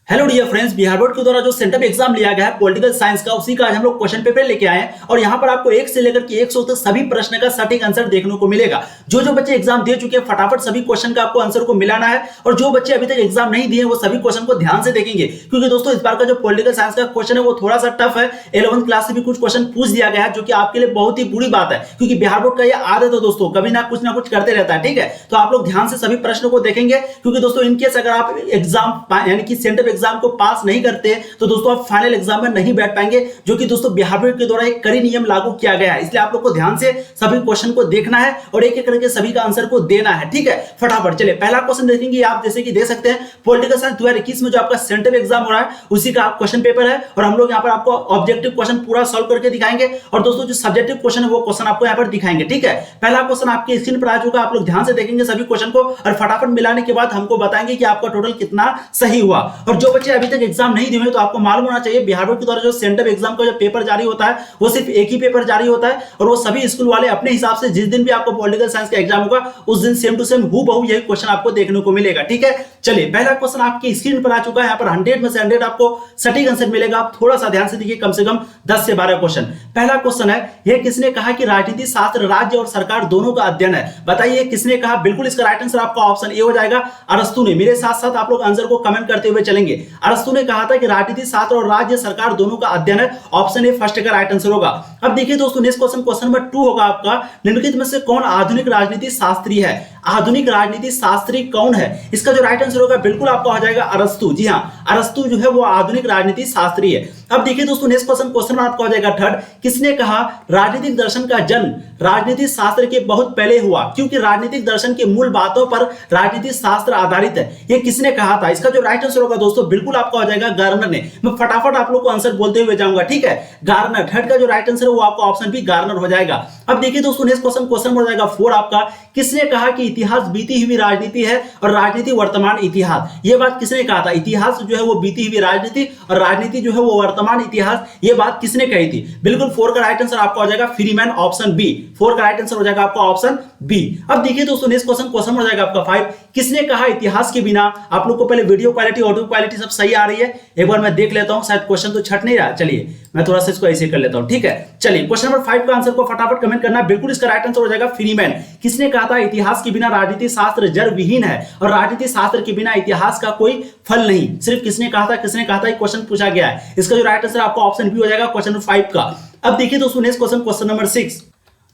Hello dear friends, Bihar board के द्वारा जो सेंटअप एग्जाम लिया गया है पॉलिटिकल साइंस का, उसी का आज हम लोग क्वेश्चन पेपर लेके आए हैं। और यहाँ पर आपको 1 से लेकर के 100 तक सभी प्रश्न का सटीक आंसर देखने को मिलेगा। जो जो बच्चे एग्जाम दे चुके हैं फटाफट सभी क्वेश्चन का आपको आंसर को मिलाना है, और जो बच्चे अभी तक एग्जाम नहीं दिए वो सभी क्वेश्चन को ध्यान से देखेंगे, क्योंकि दोस्तों इस बार का जो पॉलिटिकल साइंस का क्वेश्चन है वो थोड़ा सा टफ है। 11th क्लास से भी कुछ क्वेश्चन पूछ दिया गया है, जो कि आपके लिए बहुत ही बुरी बात है, क्योंकि बिहार बोर्ड का ये आदत है दोस्तों, कभी ना कुछ करते रहता है। ठीक है, तो आप लोग ध्यान से सभी प्रश्न को देखेंगे, क्योंकि दोस्तों इनकेस अगर आप एग्जाम यानी कि सेंटअप एग्जाम को पास नहीं करते तो दोस्तों आप फाइनल एग्जाम में नहीं बैठ पाएंगे, जो कि दोस्तों बिहार बोर्ड के द्वारा एक कड़ी नियम लागू किया गया है। इसलिए आप लोग को ध्यान से सभी क्वेश्चन को देखना है और एक एक करके सभी का आंसर को देना है। ठीक है, फटाफट चलिए पहला क्वेश्चन देखेंगे। आप जैसे कि देख सकते हैं पॉलिटिकल साइंस 2021 में जो आपका सेंट्रल एग्जाम हो रहा है उसी का क्वेश्चन पेपर है, और हम लोग यहाँ पर आपको ऑब्जेक्टिव क्वेश्चन पूरा सॉल्व करके दिखाएंगे, और दोस्तों जो सब्जेक्टिव क्वेश्चन है वो क्वेश्चन आपको यहाँ पर दिखाएंगे। ठीक है, पहला क्वेश्चन आपके स्क्रीन पर आ चुका है, आप लोग ध्यान से देखेंगे सभी क्वेश्चन को, और फटाफट मिलाने के बाद हमको बताएंगे कि आपका टोटल कितना सही हुआ। और जो बच्चे अभी तक एग्जाम नहीं दिए तो आपको मालूम होना चाहिए बिहार बोर्ड के द्वारा जो सेंट्रल एग्जाम का जो पेपर जारी होता है वो सिर्फ एक ही पेपर जारी होता है, और वो सभी स्कूल वाले अपने हिसाब से जिस दिन भी आपको पॉलिटिकल साइंस का एग्जाम होगा उस दिन सेम टू सेम हूबहू यही क्वेश्चन आपको देखने को मिलेगा। ठीक है, चलिए पहला क्वेश्चन आपकी स्क्रीन पर आ चुका है, यहाँ पर 100 में से 100 आपको सटीक आंसर मिलेगा। आप थोड़ा सा ध्यान से देखिए, कम से कम 10 से 12 क्वेश्चन। पहला क्वेश्चन है, यह किसने कहा कि राजनीति शास्त्र राज्य और सरकार दोनों का अध्ययन है? बताइए किसने कहा। बिल्कुल इसका राइट आंसर आपका ऑप्शन ए हो जाएगा, अरस्तु ने। मेरे साथ साथ आप लोग आंसर को कमेंट करते हुए चलेंगे। अरस्तु ने कहा था कि राजनीति शास्त्र और राज्य सरकार दोनों का अध्ययन है, ऑप्शन ए फर्स्ट का राइट आंसर होगा। अब देखिए दोस्तों नेक्स्ट क्वेश्चन, क्वेश्चन नंबर 2 होगा आपका, निम्नलिखित में से कौन आधुनिक राजनीति शास्त्री है? आधुनिक राजनीति शास्त्री कौन है? इसका जो राइट आंसर होगा बिल्कुल आपका हो जाएगा अरस्तु। जी हां, अरस्तु जो है वो आधुनिक राजनीति शास्त्री है। अब देखिए दोस्तों नेक्स्ट क्वेश्चन, क्वेश्चन आपका हो जाएगा 3rd, किसने कहा राजनीतिक दर्शन का जन्म राजनीतिक शास्त्र के बहुत पहले हुआ, क्योंकि राजनीतिक दर्शन की मूल बातों पर राजनीतिक शास्त्र आधारित है? ये किसने कहा था? इसका जो राइट आंसर होगा दोस्तों बिल्कुल आपका हो जाएगा गार्नर ने। मैं फटाफट आप लोग को आंसर बोलते हुए जाऊंगा। ठीक है, गार्नर। 3rd का जो राइट आंसर है वो आपका ऑप्शन बी गार्नर हो जाएगा। अब देखिए दोस्तों नेक्स्ट क्वेश्चन, क्वेश्चन हो जाएगा 4 आपका, किसने कहा कि इतिहास बीती हुई राजनीति है और राजनीति वर्तमान इतिहास? ये बात किसने कहा था? इतिहास जो है वो बीती हुई राजनीति और राजनीति जो है वो वर्तमान इतिहास, ये बात किसने कही थी? बिल्कुल 4 का राइट आंसर आपका हो जाएगा फ्रीमैन, ऑप्शन बी। 4 का राइट आंसर हो जाएगा आपका ऑप्शन बी। अब देखिए दोस्तों नेक्स्ट क्वेश्चन, क्वेश्चन हो जाएगा आपका 5, किसने कहा इतिहास के बिना? आप लोग को पहले वीडियो क्वालिटी ऑडियो क्वालिटी सब सही आ रही है? एक बार मैं देख लेता हूं, शायद क्वेश्चन तो छट नहीं रहा। चलिए मैं थोड़ा सा इसको ऐसे कर लेता हूं। ठीक है, चलिए क्वेश्चन नंबर 5 का आंसर को फटाफट कमेंट करना। बिल्कुल इसका राइट आंसर हो जाएगा फ्रीमैन। किसने कहा था इतिहास के बिना राजनीति शास्त्र जड़ विहीन है और राजनीति शास्त्र के बिना इतिहास का कोई फल नहीं? सिर्फ किसने कहा था, किसने कहा था, ये क्वेश्चन पूछा गया है। इसका जो राइट आंसर आपका ऑप्शन बी हो जाएगा क्वेश्चन नंबर 5 का। अब देखिए दोस्तों नेक्स्ट क्वेश्चन, क्वेश्चन नंबर 6।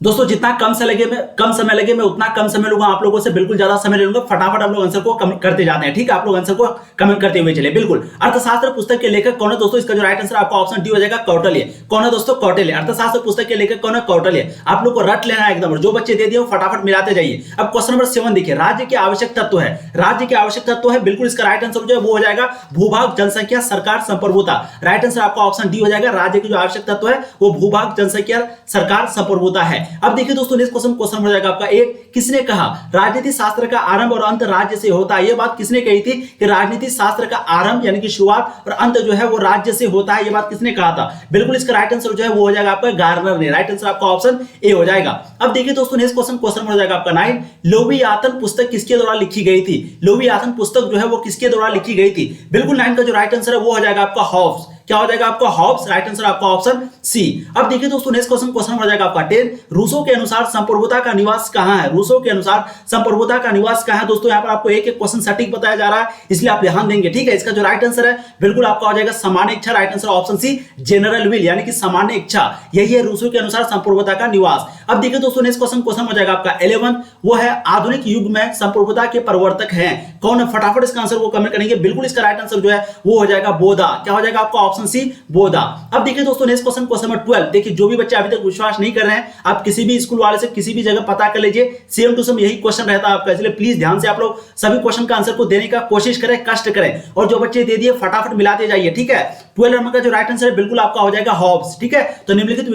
दोस्तों जितना कम समय लगे मैं उतना कम समय लूंगा, आप लोगों से बिल्कुल ज्यादा समय ले लूंगा। फटाफट आप लोग आंसर को करते जाते हैं। ठीक है, आप लोग आंसर को कमेंट करते हुए चले। बिल्कुल, अर्थशास्त्र पुस्तक के लेखक कौन है दोस्तों? इसका जो राइट आंसर आपका ऑप्शन डी हो जाएगा कौटिल्य। कौन है दोस्तों? कौटिल्य। अर्थशास्त्र पुस्तक के लेखक कौन है? कौटिल्य। आप लोग को रट लेना है एकदम, और जो बच्चे दे दिए फटाफट मिलाते जाइए। अब क्वेश्चन नंबर 7 देखिए, राज्य के आवश्यक तत्व है। राज्य के आवश्यक तत्व है, बिल्कुल इसका राइट आंसर जो है वो हो जाएगा भूभाग, जनसंख्या, सरकार, संप्रभुता। राइट आंसर आपका ऑप्शन डी हो जाएगा। राज्य के जो आवश्यक तत्व है वो भूभाग, जनसंख्या, सरकार, संप्रभुता है। अब देखिए दोस्तों क्वेश्चन हो जाएगा आपका 1, किसने कहा राजनीति शास्त्र का आरंभ और अंत राज्य से होता है? यह बात किसने कही थी कि राजनीति शास्त्र का आरंभ यानी कि शुरुआत और अंत जो है वो राज्य से होता है? यह बात किसने कहा था? बिल्कुल इसका राइट आंसर जो है वो हो जाएगा आपका गार्नर ने। राइट आंसर आपका ऑप्शन ए हो जाएगा। अब देखिए दोस्तों नेक्स्ट क्वेश्चन, क्वेश्चन हो जाएगा आपका 9, लोवियातन पुस्तक किसके द्वारा लिखी गई थी? लोवियातन पुस्तक जो है वो किसके द्वारा लिखी गई थी? बिल्कुल 9 का जो राइट आंसर है वो हो जाएगा आपका हॉब्स। क्या हो जाएगा आपका? हॉब्स। राइट आंसर आपका ऑप्शन सी। अब देखिए दोस्तों नेक्स्ट क्वेश्चन, क्वेश्चन हो जाएगा आपका 10, रूसो के अनुसार संप्रभुता का निवास कहां है? रूसो के अनुसार संप्रभुता का निवास कहां है? दोस्तों यहाँ पर आपको एक एक क्वेश्चन सटीक बताया जा रहा है, इसलिए आप ध्यान देंगे। ठीक है, इसका जो राइट आंसर है बिल्कुल आपका हो जाएगा सामान्य इच्छा। Right answer option C, general will, यानी कि सामान्य इच्छा, यही है रूसो के अनुसार संप्रभुता का निवास। अब देखिए दोस्तों नेक्स्ट क्वेश्चन, क्वेश्चन हो जाएगा आपका 11, वो है आधुनिक युग में संप्रभुता के प्रवर्तक हैं कौन है? फटाफट इसका आंसर को कमेंट करेंगे। बिल्कुल इसका राइट आंसर जो है वो हो जाएगा बोधा। क्या हो जाएगा आपका? ऑप्शन सी, बोधा। अब देखिए दोस्तों नेक्स्ट क्वेश्चन, क्वेश्चन नंबर 12। देखिए जो भी बच्चे अभी तक विश्वास नहीं कर रहे हैं, आप किसी भी स्कूल वाले से किसी भी जगह पता कर लीजिए, सेम टू सेम यही क्वेश्चन रहता है आपका। इसलिए प्लीज ध्यान से आप लोग सभी क्वेश्चन का आंसर को देने का कोशिश करें, कष्ट करें, और जो बच्चे दे दिए फटाफट मिलाते जाइए। ठीक है, 12 नंबर का जो राइट आंसर है बिल्कुल आपका हो जाएगा हॉब्स। ठीक है, तो निम्नलिखित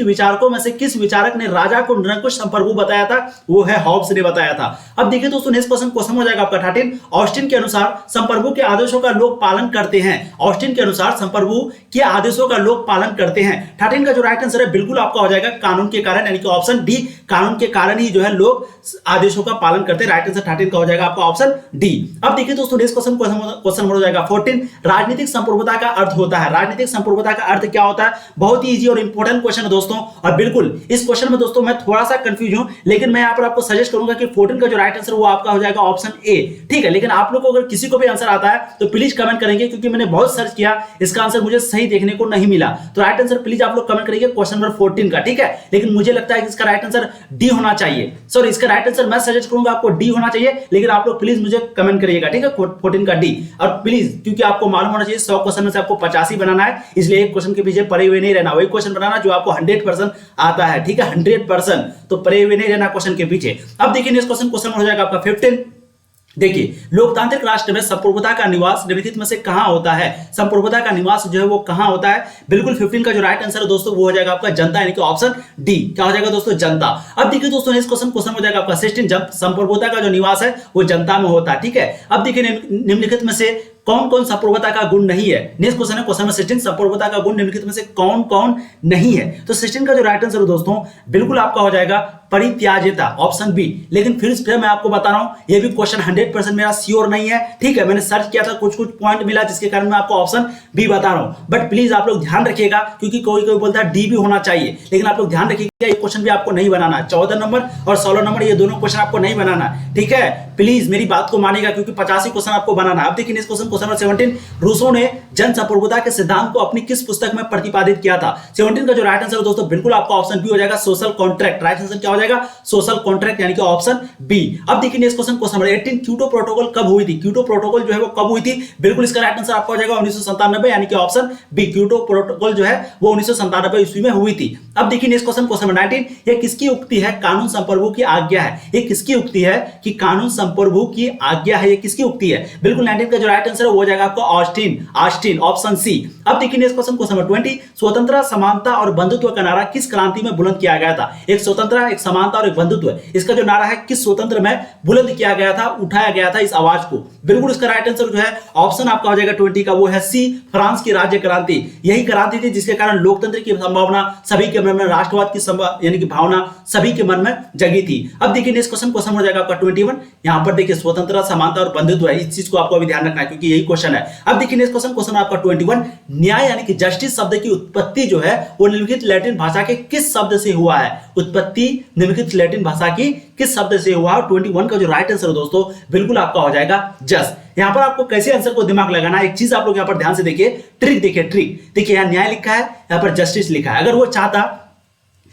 विचारकों में से किस विचारक ने राजा को निरंकुश संप्रभु बताया था? वो है हॉब्स ने बताया था। अब देखिए दोस्तों नेक्स्ट क्वेश्चन, क्वेश्चन हो जाएगा आपका 13, ऑस्टिन के अनुसार संप्रभु के आदेशों का लोग पालन करते हैं। ऑस्टिन 13 के अनुसार संप्रभु के आदेशों का लोग पालन करते हैं। 13 का जो राइट आंसर है बिल्कुल आपका हो जाएगा कानून के कारण, यानी कि ऑप्शन डी, कानून के कारण ही जो है लोग आदेशों का पालन करते हैं। राइट आंसर 13 का हो जाएगा आपका ऑप्शन डी। अब देखिए दोस्तों नेक्स्ट क्वेश्चन नंबर हो जाएगा 14, राजनीतिक संप्रभुता का अर्थ होता है। राजनीतिक संप्रभुता का अर्थ क्या होता है? बहुत ही इजी और इंपॉर्टेंट क्वेश्चन है दोस्तों, और बिल्कुल इस क्वेश्चन में दोस्तों मैं थोड़ा सा कंफ्यूज हूं, लेकिन मैं यहां पर आपको सजेस्ट करूंगा कि 14 का जो राइट आंसर वो आपका हो जाएगा ऑप्शन ए, ठीक है। लेकिन आप लोग को अगर किसी को भी आंसर आता है तो प्लीज कमेंट करेंगे, क्योंकि मैंने बहुत सर्च किया, इसका आंसर मुझे सही देखने को नहीं मिला। तो राइट आंसर प्लीज आप लोग कमेंट करेंगे क्वेश्चन नंबर 14 का, ठीक है। लेकिन मुझे लगता है कि इसका राइट आंसर डी होना चाहिए। सॉरी, इसका राइट आंसर मैं सजेस्ट करूंगा आपको डी होना चाहिए, लेकिन आप लोग प्लीज मुझे कमेंट करिएगा, ठीक है, 14 का डी। और प्लीज, क्योंकि आपको मालूम होना चाहिए 100 क्वेश्चन में से आपको 85 बनाना है, इसलिए एक क्वेश्चन के पीछे पड़े हुए नहीं रहना, वही क्वेश्चन बनाना जो आपको 100% आता है, ठीक है, 100%। तो पड़े हुए नहीं रहना क्वेश्चन के पीछे। अब देखिए नेक्स्ट क्वेश्चन हो जाएगा आपका 15। देखिए, लोकतांत्रिक राष्ट्र में संप्रभुता का निवास निम्नलिखित में से कहां होता है? संप्रभुता का निवास जो है वो कहां होता है? बिल्कुल 15 का जो राइट आंसर है दोस्तों वो हो जाएगा आपका जनता, यानी कि ऑप्शन डी। क्या हो जाएगा दोस्तों? जनता। अब देखिए दोस्तों नेक्स्ट क्वेश्चन हो जाएगा आपका 16, संप्रभुता का जो निवास है वो जनता में होता है, ठीक है। अब देखिए निम्नलिखित में से कौन कौन संप्रभुता का गुण नहीं है? नेक्स्ट क्वेश्चन है क्वेश्चन नंबर 16, संप्रभुता का गुण निम्नलिखित में से कौन कौन नहीं है? तो 16 का जो राइट आंसर है दोस्तों बिल्कुल आपका हो जाएगा परित्याज्यता, ऑप्शन बी। लेकिन फिर मैं आपको बता रहा हूं, ये भी क्वेश्चन 100% मेरा श्योर नहीं है, ठीक है। मैंने सर्च किया था, कुछ पॉइंट मिला जिसके कारण मैं आपको ऑप्शन बी बता रहा हूं। बट प्लीज आप लोग ध्यान रखिएगा, क्योंकि कोई बोलता है डी भी होना चाहिए, लेकिन आप लोग ध्यान रखिएगा ये क्वेश्चन भी आपको नहीं बनाना। 14 नंबर और 16 नंबर ये दोनों क्वेश्चन आपको नहीं बनाना, ठीक है। प्लीज मेरी बात को मानिएगा, क्योंकि 85 क्वेश्चन आपको बनाना है। अब देखिए नेक्स्ट क्वेश्चन नंबर 17, रूसो ने जन संप्रभुता के सिद्धांत को अपनी किस पुस्तक में प्रतिपादित किया था? 17 का जो राइट आंसर है दोस्तों बिल्कुल आपका ऑप्शन बी हो जाएगा, सोशल कॉन्ट्रैक्ट। राइट आंसर क्या हो जाएगा? सोशल कॉन्ट्रैक्ट, यानी कि ऑप्शन बी। अब देखिए next question number 18, Kyoto protocol कब हुई थी? क्योटो प्रोटोकॉल जो है वो कब हुई थी? बिल्कुल इसका राइट आंसर आपका हो जाएगा 1997, यानी कि ऑप्शन बी। क्योटो प्रोटोकॉल जो है वो 1997 ईस्वी में हुई थी। अब देखिए नेक्स्ट क्वेश्चन नंबर 19, यह किसकी उक्ति है? कानून संप्रभु की आज्ञा है। ये किसकी उक्ति है कि कानून संप्रभु की आज्ञा है? ये किसकी उक्ति है? बिल्कुल 19 का जो राइट आंसर है वो हो जाएगा आपको ऑस्टिन, ऑप्शन सी। अब देखिए नेक्स्ट क्वेश्चन नंबर 20, स्वतंत्रता, समानता और बंधुत्व का नारा किस क्रांति में बुलंद किया गया था? एक स्वतंत्रता, एक समानता और एक बंधुत्व, इसका जो नारा है किस स्वतंत्र में बुलंद किया गया था, उठाया गया था इस आवाज को? बिल्कुल इसका राइट आंसर जो है ऑप्शन आपका हो जाएगा 20 का, वो है सी, फ्रांस की राज्य क्रांति। यही क्रांति थी जिसके कारण लोकतंत्र की संभावना सभी के मन में, राष्ट्रवाद की यानी कि भावना सभी के मन में जगी थी। अब देखिए नेक्स्ट क्वेश्चन हो जाएगा आपका 21, यहां पर देखिए स्वतंत्रता, समानता और बंधुत्व है, इस चीज को आपको अभी ध्यान रखना है, क्योंकि यही क्वेश्चन है। अब देखिए नेक्स्ट क्वेश्चन आपका 21, न्याय यानी कि जस्टिस शब्द की उत्पत्ति जो है वो निम्नलिखित लैटिन भाषा के किस शब्द से हुआ है? उत्पत्ति निम्नलिखित लैटिन भाषा की किस शब्द से हुआ? 21 का जो राइट आंसर है दोस्तों बिल्कुल आपका हो जाएगा जस। यहां पर आपको कैसे आंसर को दिमाग लगाना है, एक चीज आप लोग यहां पर ध्यान से देखिए, ट्रिक देखिए, ट्रिक देखिए, यहां न्याय लिखा है, यहां पर जस्टिस लिखा है। अगर वो चाहता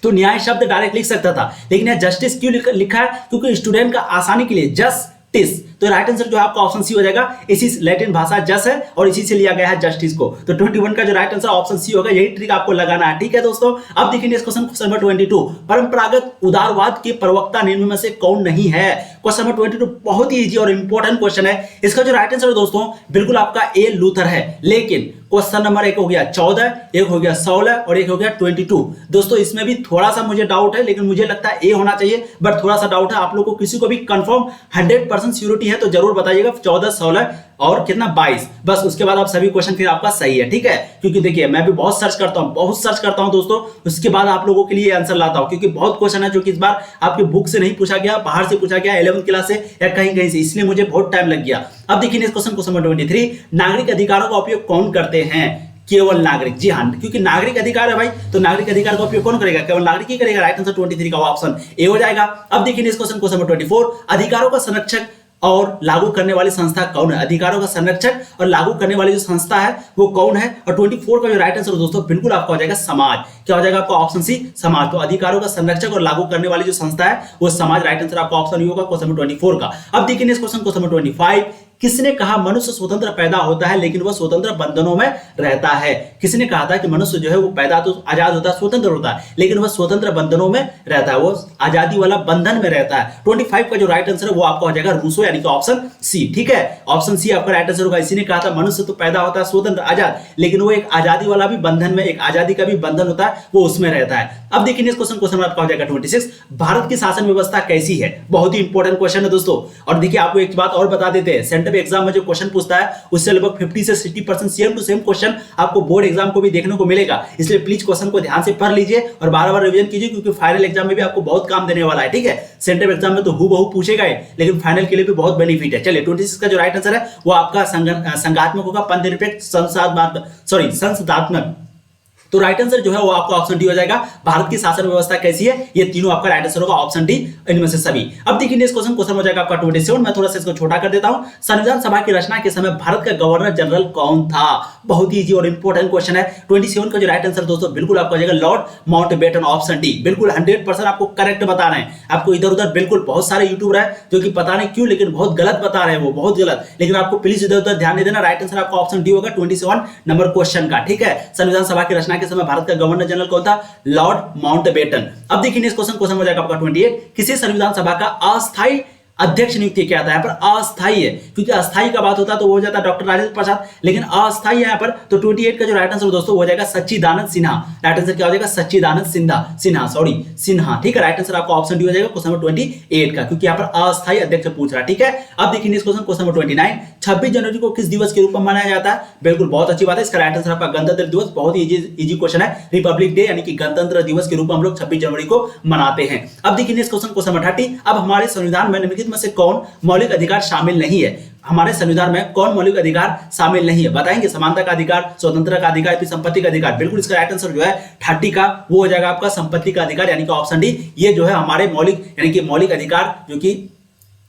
तो न्याय शब्द डायरेक्ट लिख सकता था, लेकिन यहां जस्टिस क्यों लिखा है? क्योंकि स्टूडेंट का आसानी के लिए जस्टिस, तो राइट आंसर जो है आपका ऑप्शन सी हो जाएगा। इसी लैटिन भाषा जस है और इसी से लिया गया है जस्टिस को, तो 21 का जो राइट आंसर ऑप्शन सी होगा। यही ट्रिक आपको लगाना है, ठीक है दोस्तों। अब देखिए नेक्स्ट क्वेश्चन नंबर 22, परंपरागत उदारवाद के प्रवक्ता निम्न में से कौन नहीं है? क्वेश्चन नंबर 22 बहुत ही इजी और इंपॉर्टेंट क्वेश्चन है। इसका जो राइट आंसर है दोस्तों बिल्कुल आपका ए, लूथर है। लेकिन क्वेश्चन नंबर 1 हो गया 14, एक हो गया 16 और एक हो गया 22। दोस्तों इसमें भी थोड़ा सा मुझे डाउट है, लेकिन मुझे लगता है ए होना चाहिए, बट थोड़ा सा डाउट है। आप लोग को किसी को भी कंफर्म 100% श्योरिटी है तो जरूर बताइएगा। 14, 16 और कितना 22, बस उसके बाद आप सभी क्वेश्चन फिर आपका सही है, ठीक है। क्योंकि देखिए मैं भी बहुत सर्च करता हूं दोस्तों, उसके बाद आप लोगों के लिए आंसर लाता हूं, क्योंकि बहुत क्वेश्चन है जो कि इस बार आपके बुक से नहीं पूछा गया, बाहर से पूछा गया, 11th क्लास से या कहीं से, इसलिए मुझे बहुत टाइम लग गया। अब देखिए नेक्स्ट क्वेश्चन नंबर 23, नागरिक अधिकारों का उपयोग कौन करते हैं? केवल नागरिक। जी हाँ, क्योंकि नागरिक अधिकार है भाई, तो नागरिक अधिकार का उपयोग कौन करेगा? केवल नागरिक ही करेगा। राइट आंसर 23 का ऑप्शन ए हो जाएगा। अब देखिए नेक्स्ट क्वेश्चन नंबर 24, अधिकारों का संरक्षक और लागू करने वाली संस्था कौन है? अधिकारों का संरक्षक और लागू करने वाली जो संस्था है वो कौन है? और 24 का जो राइट आंसर दोस्तों बिल्कुल आपका हो जाएगा समाज। क्या हो जाएगा आपका? ऑप्शन सी, समाज। तो अधिकारों का संरक्षक और लागू करने वाली जो संस्था है वो समाज। राइट आंसर आपका ऑप्शन ही होगा क्वेश्चन नंबर 24 का। अब देखिए नेक्स्ट क्वेश्चन नंबर 25, किसने कहा मनुष्य स्वतंत्र पैदा होता है लेकिन वह स्वतंत्र बंधनों में रहता है? किसने कहा था कि मनुष्य जो है वो पैदा तो आजाद होता है, स्वतंत्र होता है, लेकिन वह स्वतंत्र बंधनों में रहता है, वो आजादी वाला बंधन में रहता है? 25 का जो राइट आंसर है वो आपका हो जाएगा रूसो, यानी कि ऑप्शन सी, ठीक है। ऑप्शन सी आपका राइट आंसर होगा। इसी ने कहा था मनुष्य तो पैदा होता है स्वतंत्र आजाद, लेकिन वो एक आजादी वाला भी बंधन में, एक आजादी का भी बंधन होता है, वो उसमें रहता है। अब देखिए नेक्स्ट क्वेश्चन आपका हो जाएगा 26, भारत की शासन व्यवस्था कैसी है? बहुत ही इंपॉर्टेंट क्वेश्चन है दोस्तों। और देखिए आपको एक बात और बता देते हैं, सेंट्रल एग्जाम में जो क्वेश्चन पूछता है उससे लगभग 50 से 60% सेम टू सेम क्वेश्चन आपको बोर्ड एग्जाम को भी देखने को मिलेगा। इसलिए प्लीज क्वेश्चन को ध्यान से पढ़ लीजिए और बार-बार रिवीजन कीजिए, क्योंकि फाइनल एग्जाम में भी आपको बहुत काम देने वाला है। ठीक है, सेंट्रल एग्जाम में तो हूबहू पूछेगा ही, लेकिन फाइनल के लिए भी बहुत बेनिफिट है। चलिए 26 का जो राइट आंसर है वो आपका संगात्मक होगा, पंथनिरपेक्ष, संसदात्मक। तो राइट आंसर जो है वो आपका ऑप्शन डी हो जाएगा। भारत की शासन व्यवस्था कैसी है, ये तीनों आपका राइट आंसर होगा, ऑप्शन डी इनमें से सभी। अब देखिए नेक्स्ट क्वेश्चन हो जाएगा आपका 27। मैं थोड़ा सा इसको छोटा कर देता हूं। संविधान सभा की रचना के समय भारत का गवर्नर जनरल कौन था? बहुत ही इजी और इंपॉर्टेंट क्वेश्चन है। 27 का जो राइट आंसर दोस्तों बिल्कुल आपका हो जाएगा लॉर्ड माउंटबेटन, ऑप्शन डी। बिल्कुल 100% आपको करेक्ट बता रहे हैं। आपको इधर उधर बिल्कुल बहुत सारे यूट्यूबर है जो कि पता नहीं क्यों लेकिन बहुत गलत बता रहे हैं, वो बहुत गलत, लेकिन आपको प्लीज इधर उधर ध्यान नहीं देना। राइट आंसर आपका ऑप्शन डी होगा 27 नंबर क्वेश्चन का। ठीक है, संविधान सभा की रचना के समय भारत का गवर्नर जनरल कौन था? Lord Mountbatten. अब देखिए नेक्स्ट क्वेश्चन हो जाएगा आपका 28। किसी संविधान सभा का अस्थायी अध्यक्ष नियुक्ति क्या था? यहाँ पर अस्थायी है, क्योंकि अस्थायी का बात होता है तो वो हो जाता है डॉक्टर राजेंद्र प्रसाद, लेकिन अस्थायी यहाँ पर तो 28 का जो राइट आंसर दोस्तों हो जाएगा सच्चिदानंद सिन्हा। राइट आंसर क्या हो जाएगा? सच्चिदानंद सिन्हा। ठीक है, राइट आंसर आपका ऑप्शन डी हो जाएगा क्वेश्चन नंबर 28 का, क्योंकि यहाँ पर अस्थायी अध्यक्ष पूछ रहा है। ठीक है, अब देखिए नेक्स्ट क्वेश्चन नंबर 29। 26 जनवरी को किस दिवस के रूप में मनाया जाता है? बिल्कुल बहुत अच्छी बात है, इसका राइट आंसर आपका गणतंत्र दिवस। बहुत ही इजी क्वेश्चन है। रिपब्लिक डे यानी कि गणतंत्र दिवस के रूप में हम लोग 26 जनवरी को मनाते हैं। अब देखिए नेक्स्ट क्वेश्चन नंबर 30। अब हमारे संविधान में निम्नलिखित में से कौन मौलिक अधिकार शामिल नहीं है? हमारे संविधान में कौन मौलिक अधिकार शामिल नहीं है? बताएंगे। समानता का अधिकार, स्वतंत्रता का अधिकार, फिर संपत्ति का अधिकार। बिल्कुल इसका राइट आंसर जो है 30 का वो हो जाएगा आपका संपत्ति का अधिकार, यानी कि ऑप्शन डी। ये जो है हमारे मौलिक यानी कि मौलिक अधिकार जो कि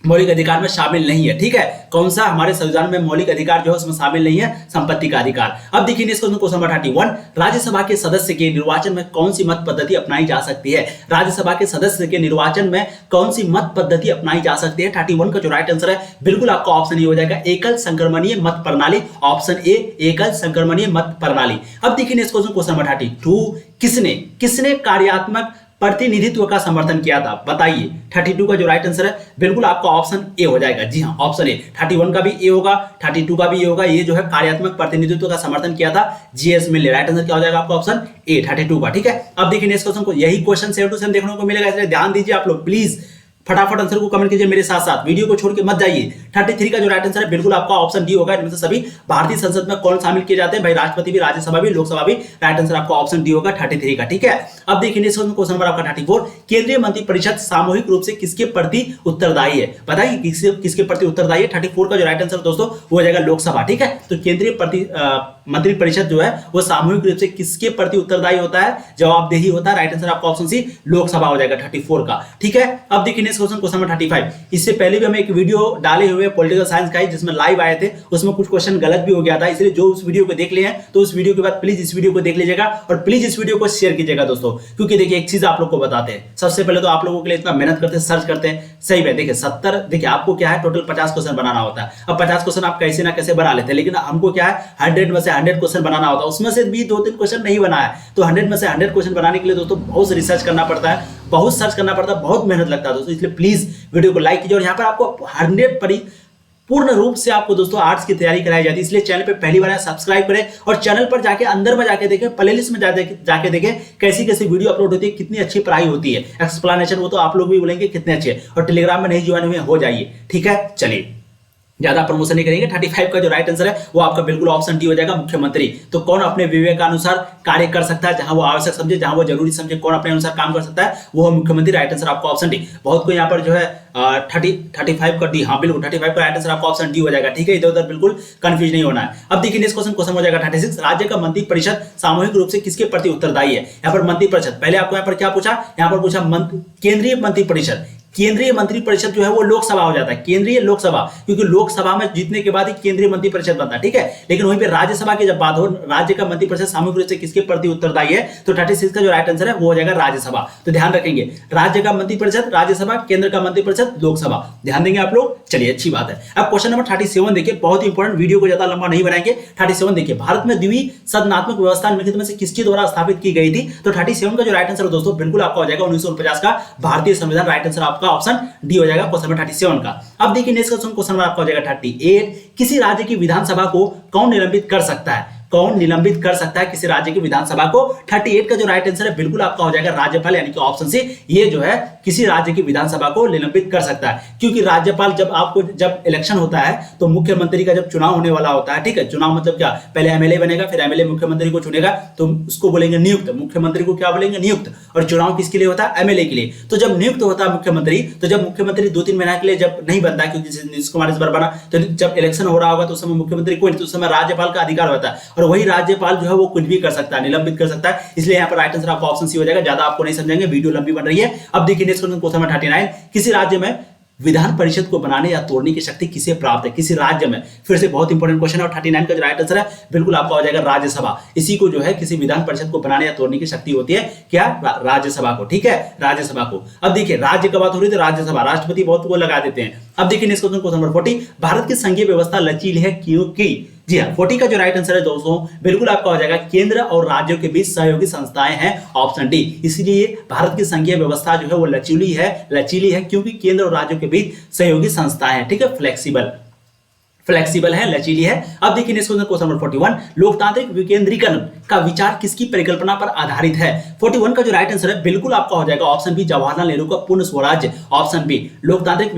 मौलिक अधिकार में शामिल नहीं है। ठीक है, कौन सा हमारे संविधान में मौलिक अधिकार जो है उसमें शामिल नहीं है? संपत्ति का अधिकार। अब देखिए नेक्स्ट क्वेश्चन नंबर 31। राज्यसभा के सदस्य के निर्वाचन में कौन सी मत पद्धति अपनाई जा सकती है? राज्यसभा के सदस्य के निर्वाचन में कौन सी मत पद्धति अपनाई जा सकती है? 31 का जो राइट आंसर है बिल्कुल आपका ऑप्शन ए हो जाएगा एकल संक्रमणीय मत प्रणाली, ऑप्शन ए एकल संक्रमणीय मत प्रणाली। अब देखिए नेक्स्ट क्वेश्चन नंबर 32। किसने कार्यात्मक प्रतिनिधित्व का समर्थन किया था? बताइए। 32 का जो राइट आंसर है बिल्कुल आपका ऑप्शन ए हो जाएगा। जी हाँ, ऑप्शन ए। 31 का भी ए होगा, 32 का भी ए होगा। ये जो है कार्यात्मक प्रतिनिधित्व का समर्थन किया था जीएस मिल। राइट आंसर क्या हो जाएगा आपका ऑप्शन ए 32 का। ठीक है, अब देखिए नेक्स्ट क्वेश्चन को, यही क्वेश्चन सेम टू सेम देखने को मिलेगा, इसलिए ध्यान दीजिए आप लोग। प्लीज फटाफट आंसर को कमेंट कीजिए मेरे साथ साथ, वीडियो को छोड़ के मत जाइए। 33 का जो राइट आंसर है बिल्कुल आपका ऑप्शन डी होगा। इनमें से सभी भारतीय संसद में कौन शामिल किए जाते हैं? भाई राष्ट्रपति भी, राज्यसभा भी, लोकसभा भी। राइट आंसर आपका ऑप्शन डी होगा 33 का। ठीक है, अब देखिए नेक्स्ट क्वेश्चन नंबर आपका 34। केंद्रीय मंत्रिपरिषद सामूहिक रूप से किसके प्रति उत्तरदायी है? बताइए किसके प्रति उत्तरदायी है? 34 का जो राइट आंसर दोस्तों वो हो जाएगा लोकसभा। ठीक है, तो केंद्रीय मंत्रिपरिषद जो है वो सामूहिक रूप से किसके प्रति उत्तरदायी होता है? जवाबदेही होता है। राइट आंसर आपका ऑप्शन सी लोकसभा हो जाएगा 34 का। ठीक है, अब देखिए नेक्स्ट क्वेश्चन नंबर 35। इससे पहले भी हम एक वीडियो डाले हुए पॉलिटिकल साइंस का जिसमें लाइव आए थे, उसमें कुछ क्वेश्चन गलत भी हो गया था, इसलिए जो उस वीडियो को देख लिए हैं तो उस वीडियो के बाद प्लीज इस वीडियो को देख लीजिएगा और प्लीज इस वीडियो को शेयर कीजिएगा दोस्तों। क्योंकि देखिए एक चीज आप लोग को बताते हैं, सबसे पहले तो आप लोगों के लिए इतना मेहनत करते हैं, सर्च करते हैं, सही है। देखिए 70 देखिए आपको क्या है टोटल 50 क्वेश्चन बनाना होता है। अब 50 क्वेश्चन आप कैसे ना कैसे बना लेते हैं, लेकिन हमको क्या है 100 में से 100 क्वेश्चन बनाना होता है। उसमें से भी 2-3 क्वेश्चन नहीं बना है, तो 100 में से 100 क्वेश्चन बनाने के लिए दोस्तों बहुत रिसर्च करना पड़ता है, बहुत सर्च करना पड़ता है, बहुत मेहनत लगता है दोस्तों। इसलिए प्लीज वीडियो को लाइक कीजिए और यहाँ पर आपको 100 पूर्ण रूप से आपको दोस्तों आर्ट्स की तैयारी कराई जाती है। इसलिए चैनल पे पहली बार सब्सक्राइब करें और चैनल पर जाके अंदर में जाके देखें, प्लेलिस्ट में जाके देखें कैसी कैसी वीडियो अपलोड होती है, कितनी अच्छी पढ़ाई होती है, एक्सप्लेनेशन वो तो आप लोग भी बोलेंगे कितने अच्छे। और टेलीग्राम में नहीं ज्वाइन हुए हो जाइए। ठीक है, चलिए ज्यादा प्रमोशन नहीं करेंगे। 35 का जो राइट आंसर है वो आपका बिल्कुल ऑप्शन डी हो जाएगा मुख्यमंत्री। तो कौन अपने विवेकानुसार कार्य कर सकता है, जहां वो आवश्यक समझे, जहां वो जरूरी समझे, कौन अपने अनुसार काम कर सकता है, वो मुख्यमंत्री। राइट आंसर आपका ऑप्शन डी। बहुत को यहाँ पर जो है 35 का डी, हाँ बिल्कुल 35 का राइट आंसर आपका ऑप्शन डी हो जाएगा। ठीक है, इधर उधर बिल्कुल कंफ्यूज नहीं होना है। अब देखिए नेक्स्ट क्वेश्चन हो जाएगा 36। राज्य का मंत्रिपरिषद सामूहिक रूप से किसके प्रति उत्तरदायी है? यहाँ पर मंत्रिपरिषद, पहले आपको यहाँ पर क्या पूछा, यहाँ पर पूछा केंद्रीय मंत्रिपरिषद। केंद्रीय मंत्रिपरिषद जो है वो लोकसभा हो जाता है, केंद्रीय लोकसभा, क्योंकि लोकसभा में जीतने के बाद ही केंद्रीय मंत्रिपरिषद बनता है। ठीक है, लेकिन वहीं पे राज्यसभा की जब बात हो, राज्य का मंत्रिपरिषद सामूहिक रूप से किसके प्रति उत्तरदायी है, तो 36 का जो राइट आंसर है वो हो जाएगा राज्यसभा। तो ध्यान रखेंगे, राज्य का मंत्रिपरिषद राज्यसभा, केंद्र का मंत्रिपरिषद लोकसभा, ध्यान देंगे आप लोग। चलिए अच्छी बात है। अब क्वेश्चन नंबर 37 देखिए, बहुत इंपॉर्टेंट, वीडियो को ज्यादा लंबा नहीं बनाएंगे। 37 देखिए, भारत में द्विसदनात्मक व्यवस्था निम्नलिखित में से किसके द्वारा स्थापित की गई थी? तो 37 का जो राइट आंसर दोस्तों बिल्कुल आपका हो जाएगा 1949 का भारतीय संविधान। राइट आंसर आपका ऑप्शन डी हो जाएगा क्वेश्चन नंबर 37 का। अब देखिए नेक्स्ट क्वेश्चन आपका हो जाएगा 38। किसी राज्य की विधानसभा को कौन निलंबित कर सकता है? कौन निलंबित कर सकता है किसी राज्य की विधानसभा को? 38 का जो राइट आंसर है बिल्कुल आपका हो जाएगा राज्यपाल, यानी कि ऑप्शन सी, ये जो है किसी राज्य की विधानसभा को निलंबित कर सकता है। क्योंकि राज्यपाल जब इलेक्शन होता है तो मुख्यमंत्री का जब चुनाव होने वाला होता है, ठीक है, चुनाव मतलब क्या, पहले एमएलए बनेगा, फिर एमएलए मुख्यमंत्री को चुनेगा, तो उसको बोलेंगे नियुक्त, मुख्यमंत्री को क्या बोलेंगे, नियुक्त। और चुनाव किसके लिए होता है? एमएलए के लिए। तो जब नियुक्त होता है मुख्यमंत्री, तो जब मुख्यमंत्री 2-3 महीना के लिए जब नहीं बनता, क्योंकि नीतीश कुमार इस बार बना, तो जब इलेक्शन हो रहा होगा तो उस समय मुख्यमंत्री कोई नहीं, तो उस समय राज्यपाल का अधिकार होता है, और वही राज्यपाल जो है वो कुछ भी कर सकता है, निलंबित कर सकता है। इसलिए यहाँ पर राइट आंसर आपका ऑप्शन सी हो जाएगा। ज्यादा आपको नहीं समझेंगे, वीडियो लंबी बन रही है। अब देखिए नेक्स्ट क्वेश्चन नंबर 39, किसी राज्य में विधान परिषद को बनाने या तोड़ने की शक्ति किसे प्राप्त है? किसी राज्य में। फिर से बहुत इंपॉर्टेंट क्वेश्चन है, और 39 का जो राइट आंसर है बिल्कुल आपका हो जाएगा राज्यसभा। इसी को जो है किसी विधान परिषद को बनाने या तोड़ने की शक्ति होती है क्या? राज्यसभा को, ठीक है, राज्यसभा को। अब देखिए राज्य की बात हो रही है तो राज्यसभा, राष्ट्रपति बहुत को लगा देते हैं। अब देखिए नेक्स्ट क्वेश्चन नंबर 40, भारत की संघीय व्यवस्था लचीली है क्योंकि, जी हाँ, 40 का जो राइट आंसर है दोस्तों बिल्कुल आपका हो जाएगा केंद्र और राज्यों के बीच सहयोगी संस्थाएं हैं, ऑप्शन डी। इसलिए भारत की संघीय व्यवस्था जो है वो लचीली है क्योंकि केंद्र और राज्यों के बीच सहयोगी संस्थाएं हैं, ठीक है, फ्लेक्सिबल है, लचीली है। अब देखिए नेक्स्ट क्वेश्चन नंबर 41, लोकतांत्रिक विकेंद्रीकरण का विचार किसकी परिकल्पना पर आधारित है? 41 का जो राइट आंसर है बिल्कुल आपका हो जाएगा ऑप्शन बी, जवाहरलाल नेहरू का पूर्ण स्वराज्य, ऑप्शन बी। लोकतांत्रिक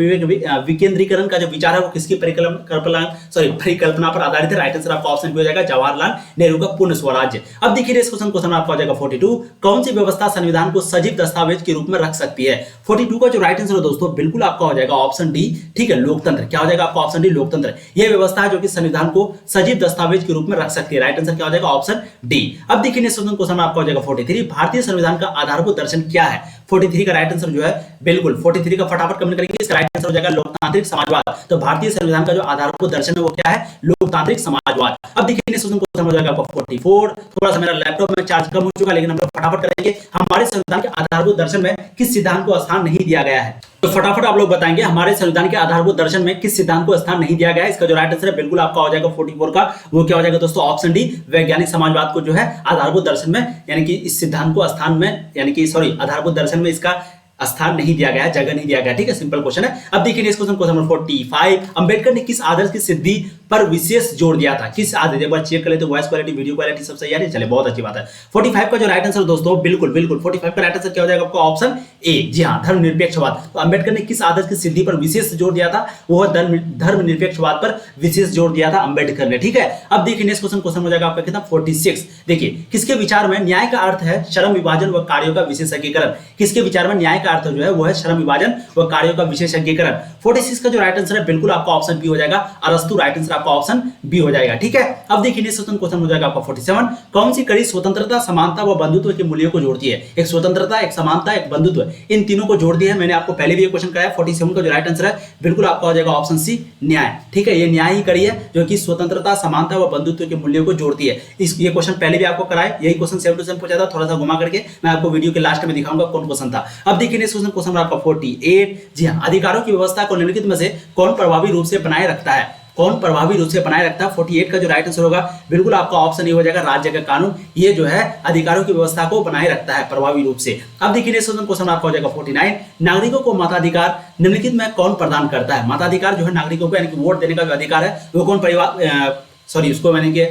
विकेंद्रीकरण का जो विचार है वो किसकी परिकल्पना पर आधारित है? राइट आंसर आपका ऑप्शन बी हो जाएगा, जवाहरलाल नेहरू का पूर्ण स्वराज्य। अब देखिए नेक्स्ट क्वेश्चन आपका हो जाएगा 42, कौन सी व्यवस्था संविधान को सजीव दस्तावेज के रूप में रख सकती है? 42 का जो राइट आंसर है दोस्तों बिल्कुल आपका हो जाएगा ऑप्शन डी, ठीक है, लोकतंत्र। क्या हो जाएगा आपका ऑप्शन डी, लोकतंत्र। यह व्यवस्था है जो कि संविधान को सजीव दस्तावेज के रूप में रख सकती है। राइट आंसर क्या हो जाएगा, ऑप्शन डी। अब देखिए नेक्स्ट क्वेश्चन आपका हो जाएगा 43, भारतीय संविधान का आधारभूत दर्शन क्या है? 43 का राइट आंसर जो है बिल्कुल 43 का फटाफट कमेंट करेंगे, इसका राइट आंसर हो जाएगा लोकतांत्रिक समाजवाद। तो भारतीय संविधान का जो आधारभूत दर्शन है वो क्या है? लोकतांत्रिक समाजवाद। अब देखिए नेक्स्ट क्वेश्चन हो जाएगा आपका 44, थोड़ा सा मेरा लैपटॉप में चार्ज कम हो चुका, लेकिन हम लोग फटाफट करेंगे। हमारे संविधान के आधारभूत दर्शन में किस सिद्धांत को स्थान नहीं दिया गया है? तो फटाफट आप लोग बताएंगे हमारे संविधान के आधारभूत दर्शन में किस सिद्धांत को स्थान नहीं दिया गया है। इसका जो राइट आंसर है बिल्कुल आपका हो जाएगा 44 का, वो क्या हो जाएगा दोस्तों, ऑप्शन डी, वैज्ञानिक समाजवाद को जो है आधारभूत दर्शन में, यानी कि इस सिद्धांत को स्थान में, यानी कि आधारभूत दर्शन में इसका स्थान नहीं दिया गया, जगह नहीं दिया गया, ठीक है, सिंपल क्वेश्चन है। अब देखिए नेक्स्ट क्वेश्चन नंबर 45, अंबेडकर ने किस आदर्श की सिद्धि पर विशेष जोर दिया था? किस आदर्श, एक बार चेक कर ले तो वॉइस क्वालिटी, वीडियो क्वालिटी सब सही आ रही है, चले बहुत अच्छी बात है। 45 का जो राइट आंसर दोस्तों बिल्कुल 45 का राइट आंसर क्या हो जाएगा आपका, ऑप्शन ए, जी हां, धर्मनिरपेक्षवाद। तो अंबेडकर ने किस आदर्श की सिद्धि पर विशेष जोर दिया था? वो धर्मनिरपेक्षवाद पर विशेष जोर दिया था अंबेडकर ने, ठीक है। अब देखिए नेक्स्ट क्वेश्चन हो जाएगा आपका कितना, 46। देखिए किसके विचार में न्याय का अर्थ है श्रम विभाजन व कार्यों का विशेषज्ञीकरण? किसके विचार में न्याय का अर्थ जो है वो है श्रम विभाजन व कार्यों का विशेषज्ञीकरण? 46 का जो राइट आंसर है बिल्कुल आपका ऑप्शन बी हो जाएगा, अरस्तु। राइट आंसर आपका ऑप्शन बी हो जाएगा, ठीक है। अब देखिए नेक्स्ट क्वेश्चन हो जाएगा आपका 47, कौन सी कड़ी स्वतंत्रता, समानता व बंधुत्व के मूल्यों को जोड़ती है? एक स्वतंत्रता, एक समानता, एक बंधुत्व, इन तीनों को जोड़ दिया है। मैंने आपको पहले भी ये क्वेश्चन कराया। 47 का जो राइट आंसर है बिल्कुल आपका हो जाएगा ऑप्शन सी, न्याय, ठीक है। ये न्याय ही कड़ी है जो कि स्वतंत्रता, समानता व बंधुत्व के मूल्यों को जोड़ती है। ये क्वेश्चन पहले भी आपको कराया, यही क्वेश्चन 7 to 7 पूछा था, थोड़ा सा घुमा करके मैं आपको वीडियो के लास्ट में दिखाऊंगा कौन क्वेश्चन था। अब देखिए नेक्स्ट क्वेश्चन आपका 48, जी हां, अधिकारों की व्यवस्था को निम्नलिखित में से कौन प्रभावी रूप से बनाए रखता है? कौन प्रभावी रूप से बनाए रखता है? 48 का जो राइट आंसर होगा बिल्कुल आपका ऑप्शन ए हो जाएगा, राज्य का कानून। ये जो है अधिकारों की व्यवस्था को बनाए रखता है प्रभावी रूप से। अब देखिए नेक्स्ट क्वेश्चन आपका हो जाएगा 49, नागरिकों को मताधिकार निम्नलिखित में कौन प्रदान करता है? मताधिकार जो है नागरिकों को, यानी कि वोट देने का जो अधिकार है वो कौन उसको मैंने कि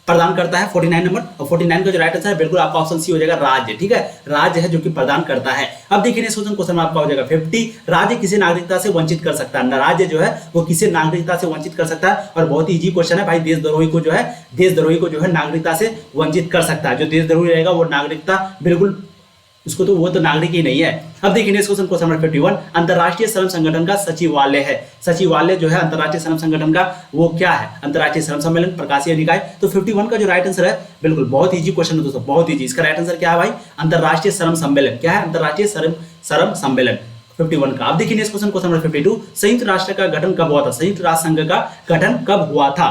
प्रदान करता है? 49 नंबर, और 49 का जो राइट आंसर है बिल्कुल आपका ऑप्शन सी हो जाएगा, राज्य, ठीक है, राज्य है जो कि प्रदान करता है। अब देखिए नेक्स्ट क्वेश्चन आपका हो जाएगा 50, राज्य किसे नागरिकता से वंचित कर सकता है? राज्य जो है वो किसे नागरिकता से वंचित कर सकता है? और बहुत ही इजी क्वेश्चन है भाई, देशद्रोही को जो है नागरिकता से वंचित कर सकता है। जो देशद्रोही रहेगा वो नागरिकता बिल्कुल उसको, तो वो तो नागरिक ही नहीं है। अब देखिए नेक्स्ट क्वेश्चन नंबर 51, अंतरराष्ट्रीय श्रम संगठन का सचिवालय है। सचिवालय जो है अंतरराष्ट्रीय श्रम संगठन का वो क्या है? अंतरराष्ट्रीय श्रम सम्मेलन, प्रकाशीय निकाय। तो 51 का जो राइट आंसर है बिल्कुल बहुत इजी क्वेश्चन है दोस्तों, बहुत इजी। इसका राइट आंसर क्या है भाई? अंतरराष्ट्रीय श्रम सम्मेलन। क्या है? अंतरराष्ट्रीय श्रम सम्मेलन 51 का। अब देखिए नेक्स्ट क्वेश्चन नंबर 52, संयुक्त राष्ट्र का गठन कब हुआ था? संयुक्त राष्ट्र संघ का गठन कब हुआ था?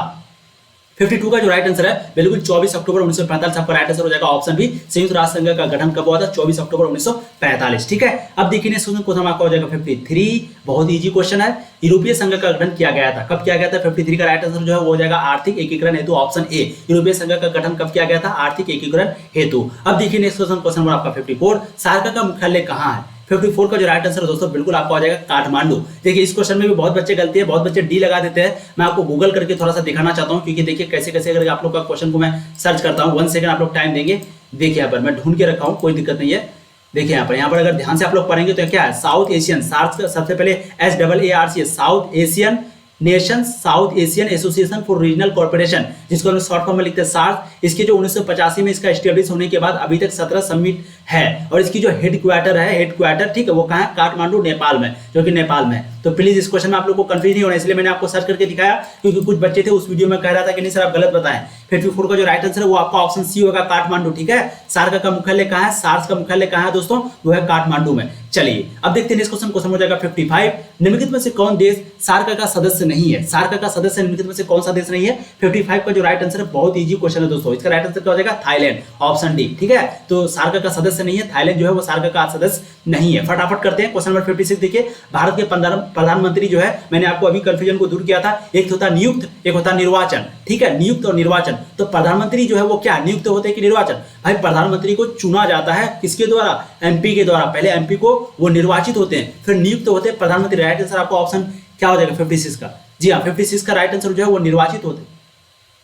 52 का जो राइट आंसर है बिल्कुल 24 अक्टूबर 1945 आपका राइट आंसर हो जाएगा, ऑप्शन बी। संयुक्त राष्ट्र संघ का गठन कब हुआ था? 24 अक्टूबर 1945, ठीक है। अब देखिए नेक्स्ट क्वेश्चन आपका हो जाएगा 53, बहुत इजी क्वेश्चन है। यूरोपीय संघ का गठन किया गया था, कब किया गया था? 53 का राइट आंसर जो है वो हो जाएगा आर्थिक एकीकरण हेतु, ऑप्शन ए। यूरोपीय संघ का गठन कब किया गया था? आर्थिक एकीकरण हेतु। अब देखिए नेक्स्ट क्वेश्चन आपका 54, सार्का का मुख्यालय कहां है? 54 का जो राइट आंसर है दोस्तों बिल्कुल आपका हो जाएगा काठमांडू। देखिए इस क्वेश्चन में भी बहुत बच्चे गलती है, बहुत बच्चे डी लगा देते हैं। मैं आपको गूगल करके थोड़ा सा दिखाना चाहता हूँ, क्योंकि देखिए कैसे कैसे करके आप लोग का क्वेश्चन को मैं सर्च करता हूँ। 1 सेकंड आप लोग टाइम देंगे। देखिए यहाँ पर मैं ढूंढ के रखा हूँ, कोई दिक्कत नहीं है। देखिए यहाँ पर अगर ध्यान से आप लोग पढ़ेंगे तो क्या है, साउथ एशियन, सार्स का सबसे पहले SAARC, south Asian nation, south Asian association for regional corporation, जिसको हम शॉर्ट फॉर्म में लिखते हैं सार्स। इसके जो 1985 में इसका एस्टेब्लिश होने के बाद अभी तक 17 समिट है, और इसकी जो हेडक्वार्टर है, हेडक्वार्टर ठीक है, वो कहाँ है, काठमांडू नेपाल में, जो कि नेपाल में है। तो प्लीज इस क्वेश्चन में आप लोग को कंफ्यूज नहीं होना, इसलिए मैंने आपको सर्च करके दिखाया, क्योंकि कुछ बच्चे थे उस वीडियो में कह रहा था कि नहीं सर आप गलत बताएं। 54 का जो राइट आंसर है वो आपका ऑप्शन सी होगा, काठमांडू। ठीक है, सार्क का मुख्यालय कहाँ है, सार्स का मुख्यालय कहाँ है दोस्तों, वो है काठमांडू में। चलिए अब देखते हैं इस क्वेश्चन हो जाएगा 55। निम्नलिखित में से कौन देश सार्क का सदस्य नहीं है, सार्क का सदस्य निम्नलिखित में से कौन सा देश नहीं है। 55 का जो राइट आंसर है, बहुत इजी क्वेश्चन है दोस्तों, इसका राइट आंसर क्या हो जाएगा, थाईलैंड, ऑप्शन डी। ठीक है, तो सार्क का सदस्य नहीं है, थाईलैंड जो है वो सार्क का सदस्य नहीं है। फटाफट करते हैं क्वेश्चन नंबर 56। देखिए भारत के प्रधानमंत्री जो है, मैंने आपको अभी कंफ्यूजन को दूर किया था, एक होता नियुक्त, एक होता निर्वाचन। ठीक है, नियुक्त और निर्वाचन। तो प्रधानमंत्री जो है वो क्या नियुक्त होते हैं कि निर्वाचन। भाई प्रधानमंत्री को चुना जाता है किसके द्वारा, एमपी के द्वारा। पहले एमपी को वो निर्वाचित होते हैं, फिर नियुक्त होते हैं प्रधानमंत्री। राइट आंसर आपका ऑप्शन क्या हो जाएगा 56 का। जी हाँ, 56 का राइट आंसर जो है वो निर्वाचित होते हैं।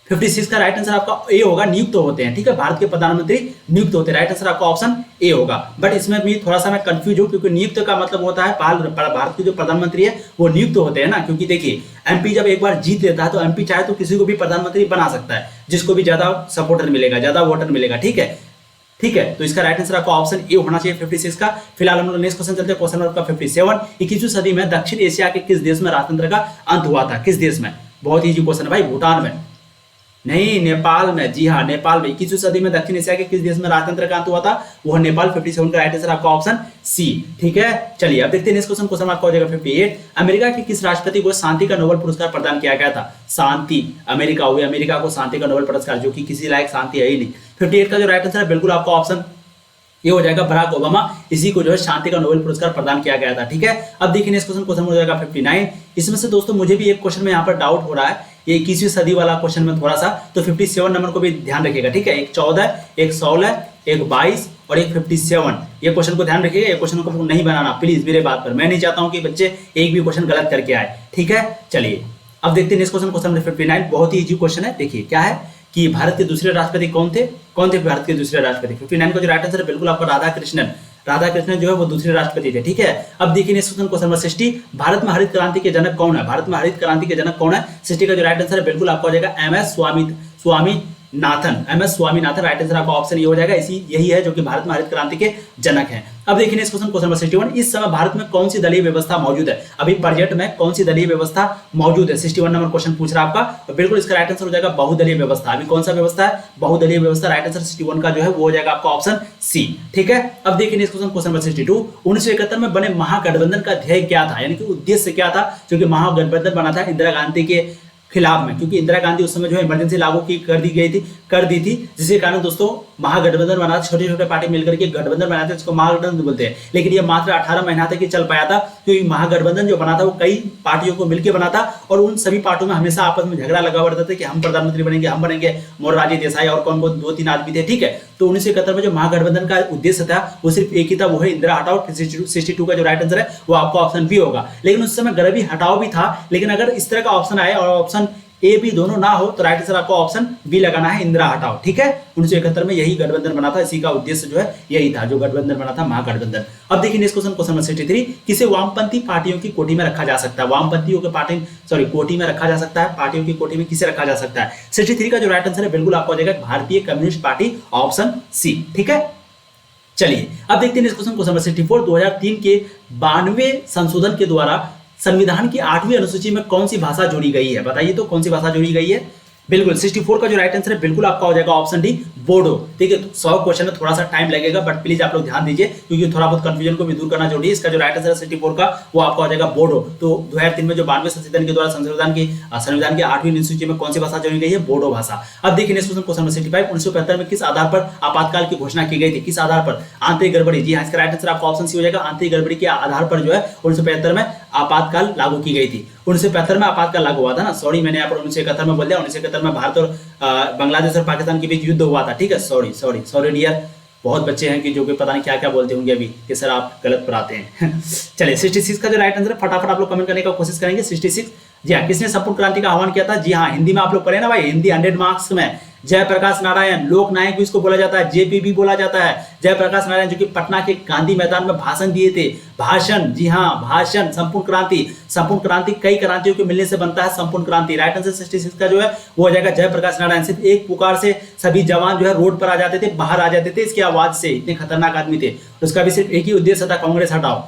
56 का राइट आंसर आपका ए होगा, नियुक्त होते हैं। ठीक है, भारत के प्रधानमंत्री नियुक्त होते हैं, राइट आंसर आपका ऑप्शन ए होगा। बट इसमें भी थोड़ा सा मैं कंफ्यूज हूं, क्योंकि नियुक्त का मतलब होता है भारत के जो प्रधानमंत्री है वो नियुक्त होते हैं ना। क्योंकि देखिए एमपी जब एक बार जीत लेता है तो एमपी चाहे तो किसी को भी प्रधानमंत्री बना सकता है, जिसको भी ज्यादा सपोर्टर मिलेगा, ज्यादा वोटर मिलेगा। ठीक है, तो इसका राइट आंसर आपका ऑप्शन ए होना चाहिए 56 का। फिलहाल हम लोग नेक्स्ट क्वेश्चन चलते हैं, क्वेश्चन नंबर 57। 21वीं सदी में दक्षिण एशिया के किस देश में राजतंत्र का अंत हुआ था, किस देश में। बहुत इजी क्वेश्चन है भाई, भूटान में नहीं, नेपाल में। जी हाँ, नेपाल में। 21वीं सदी में दक्षिण एशिया के किस देश में राजतंत्र का अंत हुआ था, वो नेपाल। 57 का राइट आंसर आपका ऑप्शन सी। ठीक है, चलिए अब देखते हैं नेक्स्ट क्वेश्चन। क्वेश्चन आपका हो जाएगा 58। अमेरिका के किस राष्ट्रपति को शांति का नोबेल पुरस्कार प्रदान किया गया था। शांति, अमेरिका हुई, अमेरिका को शांति का नोबेल पुरस्कार, जो कि किसी लायक शांति है ही नहीं। 58 का जो राइट आंसर है बिल्कुल आपका ऑप्शन ये हो जाएगा, बराक ओबामा। इसी को जो है शांति का नोबेल पुरस्कार प्रदान किया गया था। ठीक है, अब देखिए नेक्स्ट क्वेश्चन हो जाएगा 59। इसमें से दोस्तों मुझे भी एक क्वेश्चन में यहाँ पर डाउट हो रहा है, ये 21वीं सदी वाला क्वेश्चन में थोड़ा सा, तो 57 नंबर को भी ध्यान रखिएगा। ठीक है, एक 14, एक 16, एक 22 और एक 57, ये क्वेश्चन को ध्यान रखिएगा। ये क्वेश्चन को नहीं बनाना प्लीज मेरे बात पर, मैं नहीं चाहता हूँ कि बच्चे एक भी क्वेश्चन गलत करके आए। ठीक है, चलिए अब देखते हैं नेक्स्ट क्वेश्चन नंबर 59। बहुत ही इजी क्वेश्चन है। देखिए क्या है कि भारत के दूसरे राष्ट्रपति कौन थे भारत के दूसरे राष्ट्रपति। 59 का जो राइट आंसर है बिल्कुल आपका राधाकृष्णन जो है वो दूसरे राष्ट्रपति थे। ठीक है, अब देखिए नेक्स्ट क्वेश्चन नंबर 60। भारत में हरित क्रांति के जनक कौन है, भारत में हरित क्रांति के जनक कौन है। 60 का जो राइट आंसर है बिल्कुल आपका हो जाएगा MS स्वामीनाथन। राइट आंसर आपका ऑप्शन ये हो जाएगा, यही है जो कि भारत में हरित क्रांति के जनक हैं। अब देखिए नेक्स्ट क्वेश्चन नंबर 61। इस समय भारत में कौन सी दलीय व्यवस्था मौजूद है, अभी बजट में कौन सी दलीय व्यवस्था मौजूद है। 61 नंबर क्वेश्चन पूछ रहा है आपका, और बिल्कुल इसका राइट आंसर हो जाएगा बहुदलीय व्यवस्था। अभी कौन सा व्यवस्था है, बहुदलीय व्यवस्था। राइट आंसर 61 का जो है वो हो जाएगा आपका ऑप्शन सी। ठीक है, अब देखिए नेक्स्ट क्वेश्चन नंबर 62। 1971 में बने महागठबंधन का ध्येय क्या था, यानी कि उद्देश्य क्या था, जो कि महागठबंधन बना था इंदिरा गांधी के खिलाफ में, क्योंकि इंदिरा गांधी उस समय जो है इमरजेंसी लागू कर दी थी, जिसके कारण दोस्तों महागठबंधन बना, छोटे छोटे पार्टी मिलकर के गठबंधन बनाते हैं, जिसको महागठबंधन बोलते हैं। लेकिन ये मात्र 18 महीना तक ही चल पाया था, क्योंकि महागठबंधन जो बना था वो कई पार्टियों को मिलकर बना था, और उन सभी पार्टियों में हमेशा आपस में झगड़ा लगा हुआ रहता था कि हम प्रधानमंत्री बनेंगे, हम बनेंगे, मोरारजी देसाई और कौन 2-3 आदमी थे। ठीक है, तो 1971 में जो महागठबंधन का उद्देश्य था वो सिर्फ एक ही था, वो है इंदिरा हटाओ। 62 का जो राइट आंसर है वो आपका ऑप्शन बी होगा। लेकिन उस समय गरीबी हटाओ भी था, लेकिन अगर इस तरह का ऑप्शन आए और ऑप्शन ए बी दोनों ना हो तो राइट आंसर आपको ऑप्शन बी लगाना है, इंदिरा हटाओ। ठीक है, 1971 में यही गठबंधन बना था, इसी का उद्देश्य जो है यही था, जो गठबंधन बना था महागठबंधन। अब देखिए नेक्स्ट क्वेश्चन नंबर 63। किसे वामपंथी पार्टियों की कोटि में रखा जा सकता है, वामपंथियों के कोटि में रखा जा सकता है, पार्टियों की कोटि में किसे रखा जा सकता है। 63 का जो राइट आंसर है बिल्कुल आपको हो जाएगा भारतीय कम्युनिस्ट पार्टी, ऑप्शन सी। ठीक है, चलिए अब देखते हैं नेक्स्ट क्वेश्चन नंबर 64। 2003 के 92वें संशोधन के द्वारा संविधान की 8वीं अनुसूची में कौन सी भाषा जोड़ी गई है, बताइए तो कौन सी भाषा जोड़ी गई है। बिल्कुल 64 का जो राइट आंसर है बिल्कुल आपका हो जाएगा ऑप्शन डी, बोडो। ठीक है, 100 क्वेश्चन में थोड़ा सा टाइम लगेगा, बट प्लीज आप लोग ध्यान दीजिए, क्योंकि थोड़ा बहुत कंफ्यूजन को भी दूर करना जरूरी है। इसका जो राइट आंसर है 64 का वो आपका हो जाएगा बोडो। तो 2003 में जो 92वें संशोधन के द्वारा संविधान की 8वीं अनुसूची में कौन सी भाषा जोड़ी गई है, बोडो भाषा। अब देखिए नेक्स्ट क्वेश्चन नंबर 65। 1975 में किस आधार पर आपातकाल की घोषणा की गई थी, किस आधार पर, आंतरिक गड़बड़ी। जी हाँ, इसका राइट आंसर आपका ऑप्शन सी हो जाएगा, आंतरिक गड़बड़ी के आधार पर जो है 1975 में आपातकाल लागू की गई थी। 1975 में आपातकाल लागू हुआ था ना, सॉरी मैंने यहाँ पर 1971 में बोल दिया। 1971 में भारत और बांग्लादेश और पाकिस्तान के बीच युद्ध हुआ था। ठीक है, सॉरी डियर, बहुत बच्चे हैं कि जो कि पता नहीं क्या क्या बोलते होंगे अभी कि सर आप गलत पढ़ाते हैं। चलिए 66 का जो राइट आंसर है, फटाफट आप लोग कमेंट करने का कोशिश करेंगे। 66 जी हाँ, किसने संपूर्ण क्रांति का आह्वान किया था? जी हाँ, हिंदी में आप लोग पढ़े ना भाई, हिंदी 100 मार्क्स में जयप्रकाश नारायण, लोक नायक भी इसको बोला जाता है, जेपी भी बोला जाता है। जयप्रकाश नारायण जो कि पटना के गांधी मैदान में भाषण दिए थे, भाषण, जी हाँ भाषण। संपूर्ण क्रांति कई क्रांतियों के मिलने से बनता है संपूर्ण क्रांति। राइट आंसर 66 का जो है वो हो जाएगा जयप्रकाश नारायण। सिर्फ एक पुकार से सभी जवान जो है रोड पर आ जाते थे, बाहर आ जाते थे इसकी आवाज से, इतने खतरनाक आदमी थे। उसका भी सिर्फ एक ही उद्देश्य था, कांग्रेस हटाओ।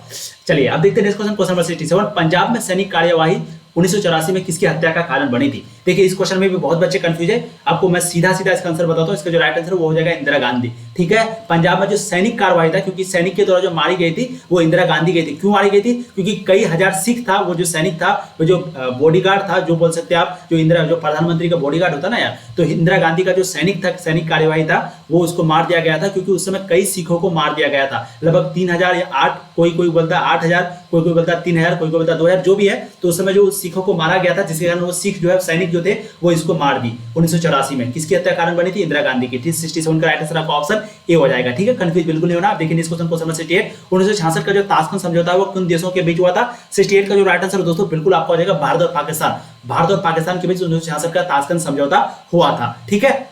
चलिए अब देखते हैं नेक्स्ट क्वेश्चन नंबर 67। पंजाब में सैनिक कार्यवाही 1984 में किसकी हत्या का कारण बनी थी? देखिए इस क्वेश्चन में भी बहुत बच्चे कंफ्यूज है, आपको मैं सीधा सीधा इसका आंसर बताता हूं। इसका जो राइट आंसर वो हो जाएगा इंदिरा गांधी। ठीक है, पंजाब में जो सैनिक कार्रवाई था, क्योंकि सैनिक के द्वारा जो मारी गई थी वो इंदिरा गांधी गई थी। क्यों मारी गई थी? क्योंकि कई हजार सिख था, वो जो सैनिक था, वो जो बॉडीगार्ड था, जो बोल सकते हैं आप, जो प्रधानमंत्री का बॉडीगार्ड होता ना यार, तो इंदिरा गांधी का जो सैनिक था, सैनिक कार्यवाही था, वो उसको मार दिया गया था। क्योंकि उस समय कई सिखों को मार दिया गया था, लगभग 3000 या 8, कोई बोलता है 8000, कोई बोलता है 3000, कोई बोलता है 2000, जो भी है। तो उस समय जो सिखों को मारा गया था, जिसके कारण वो सिख जो है सैनिक जो थे वो इसको मार दी 1984 में। किसकी हत्या कारण बनी थी? इंदिरा गांधी की। 67 का राइट आंसर आपका ऑप्शन ए हो जाएगा। ठीक है, कंफ्यूज बिल्कुल नहीं होना। आप देखिए इस क्वेश्चन को समझ 68 1966 का जो ताशकंद समझौता है वो किन देशों के बीच हुआ था? 68 का जो राइट आंसर दोस्तों बिल्कुल आपका हो जाएगा भारत और पाकिस्तान के बीच 1966 का ताशकंद समझौता हुआ था। ठीक है,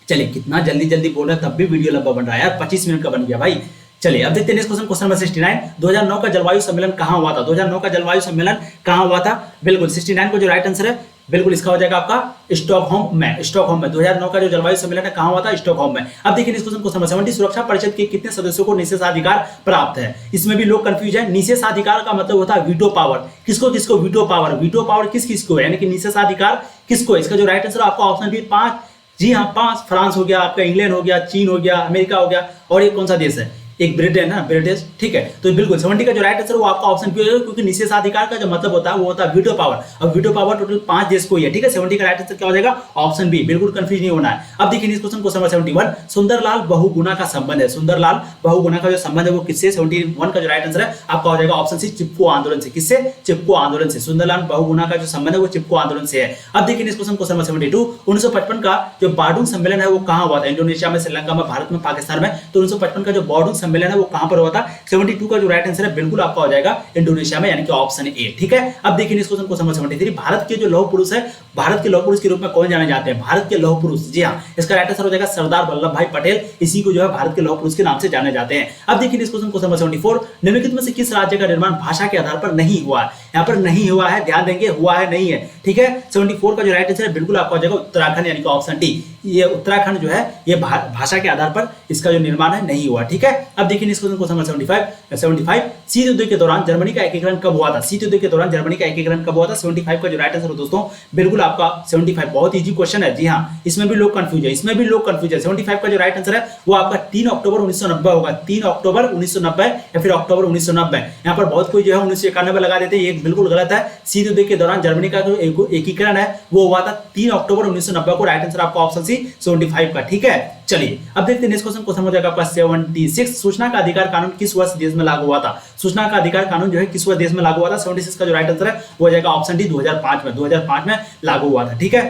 चलिए कितना जल्दी बोल रहे हैं, तब भी वीडियो लंबा बन रहा है यार, 25 मिनट का बन गया भाई। चलिए अब देखते हैं क्वेश्चन नंबर 69। 2009 का जलवायु सम्मेलन कहां हुआ था? 2009 का जलवायु सम्मेलन कहां हुआ था? बिल्कुल 69 को जो राइट आंसर है बिल्कुल इसका हो जाएगा आपका स्टॉकहोम में। 2009 का जो जलवायु सम्मेलन है कहां हुआ था? स्टॉकहोम में। अब देखिए इस क्वेश्चन को समझ 70 सुरक्षा परिषद के कितने सदस्यों को निषेधाधिकार प्राप्त है? इसमें भी लोग कंफ्यूज है। निषेधाधिकार का मतलब होता है वीटो पावर। किसको वीटो पावर किसको है, यानी कि निषेधाधिकार किसको? इसका जो राइट आंसर आपका ऑप्शन बी 5, जी हाँ 5। फ्रांस हो गया, आपका इंग्लैंड हो गया, चीन हो गया, अमेरिका हो गया, और ये कौन सा देश है? एक ब्रिटेन है, ब्रिटिश। ठीक है, तो बिल्कुल 70 का जो राइट आंसर वो आपका ऑप्शन बी हो जाएगा, क्योंकि निषेधाधिकार का जो मतलब होता है वो होता है वीटो पावर, और वीटो पावर टोटल 5 देश को ही है। ठीक है, 70 का राइट आंसर क्या हो जाएगा? Option B. बिल्कुल कंफ्यूज नहीं होना है। अब देखिए इस क्वेश्चन को नंबर 71। सुंदरलाल बहुगुणा का संबंध है, सुंदरलाल बहुगुणा का जो संबंध है वो किससे? 71 का जो राइट आंसर है आपका हो जाएगा ऑप्शन सी, चिपको आंदोलन से। किससे? चिपको आंदोलन से। सुंदरलाल बहुगुणा का जो संबंध है वो चिपको आंदोलन से है। अब देखिए इस क्वेश्चन को नंबर 72। 1955 का जो बार्डुंग सम्मेलन है वो कहां हुआ था? इंडोनेशिया में, श्रीलंका में, भारत में, पाकिस्तान में। तो 1955 का जो बार्डुंग सम्मेलन है वो कहां पर हुआ था? 72 का जो राइट आंसर है बिल्कुल आपका हो जाएगा इंडोनेशिया में, यानी कि ऑप्शन ए। ठीक है, अब देखिए इस क्वेश्चन को नंबर 73। भारत के जो लौह पुरुष है, भारत के लौह पुरुष के रूप में कौन जाने जाते हैं? भारत के लौह पुरुष, जी हाँ, इसका राइट आंसर हो जाएगा सरदार वल्लभ भाई पटेल। इसी को जो है भारत के लौह पुरुष के नाम से जाने जाते हैं। अब देखिए इस क्वेश्चन को नंबर 74। निम्नलिखित में से किस राज्य का निर्माण भाषा के आधार पर नहीं हुआ है? यहाँ पर नहीं हुआ है, ध्यान देंगे, हुआ है नहीं है। ठीक है, 74 का जो राइट आंसर है बिल्कुल आपका हो जाएगा उत्तराखंड, यानी कि ऑप्शन डी। ये उत्तराखंड जो है ये भाषा के आधार पर इसका जो निर्माण है नहीं हुआ। ठीक है, अब देखिए इस क्वेश्चन को नंबर 75। शीत युद्ध के दौरान जर्मनी का एकीकरण कब हुआ था? शीत युद्ध के दौरान जर्मनी का एकीकरण कब हुआ था? 75 का जो राइट आंसर है दोस्तों बिल्कुल आपका 75। बहुत इजी क्वेश्चन है, जी हाँ, इसमें भी लोग कंफ्यूज है, 75 का जो राइट आंसर है वो आपका 3 अक्टूबर 1990 होगा। 3 अक्टूबर 1990 या फिर अक्टूबर 1990। यहाँ पर बहुत कोई जो है 1991 लगा देते हैं, ये बिल्कुल गलत है। शीत युद्ध के दौरान जर्मनी का जो एकीकरण है वो हुआ था 3 अक्टूबर 1990 को। राइट आंसर आपका ऑप्शन सी 75 का। ठीक है, चलिए अब देखते हैं नेक्स्ट क्वेश्चन को समझ आएगा आपका 76। सूचना का अधिकार कानून किस वर्ष देश में लागू हुआ था? सूचना का अधिकार कानून जो है किस वर्ष देश में लागू हुआ था? 76 का जो राइट आंसर है वो हो जाएगा ऑप्शन डी 2005 में। 2005 में लागू हुआ था। ठीक है,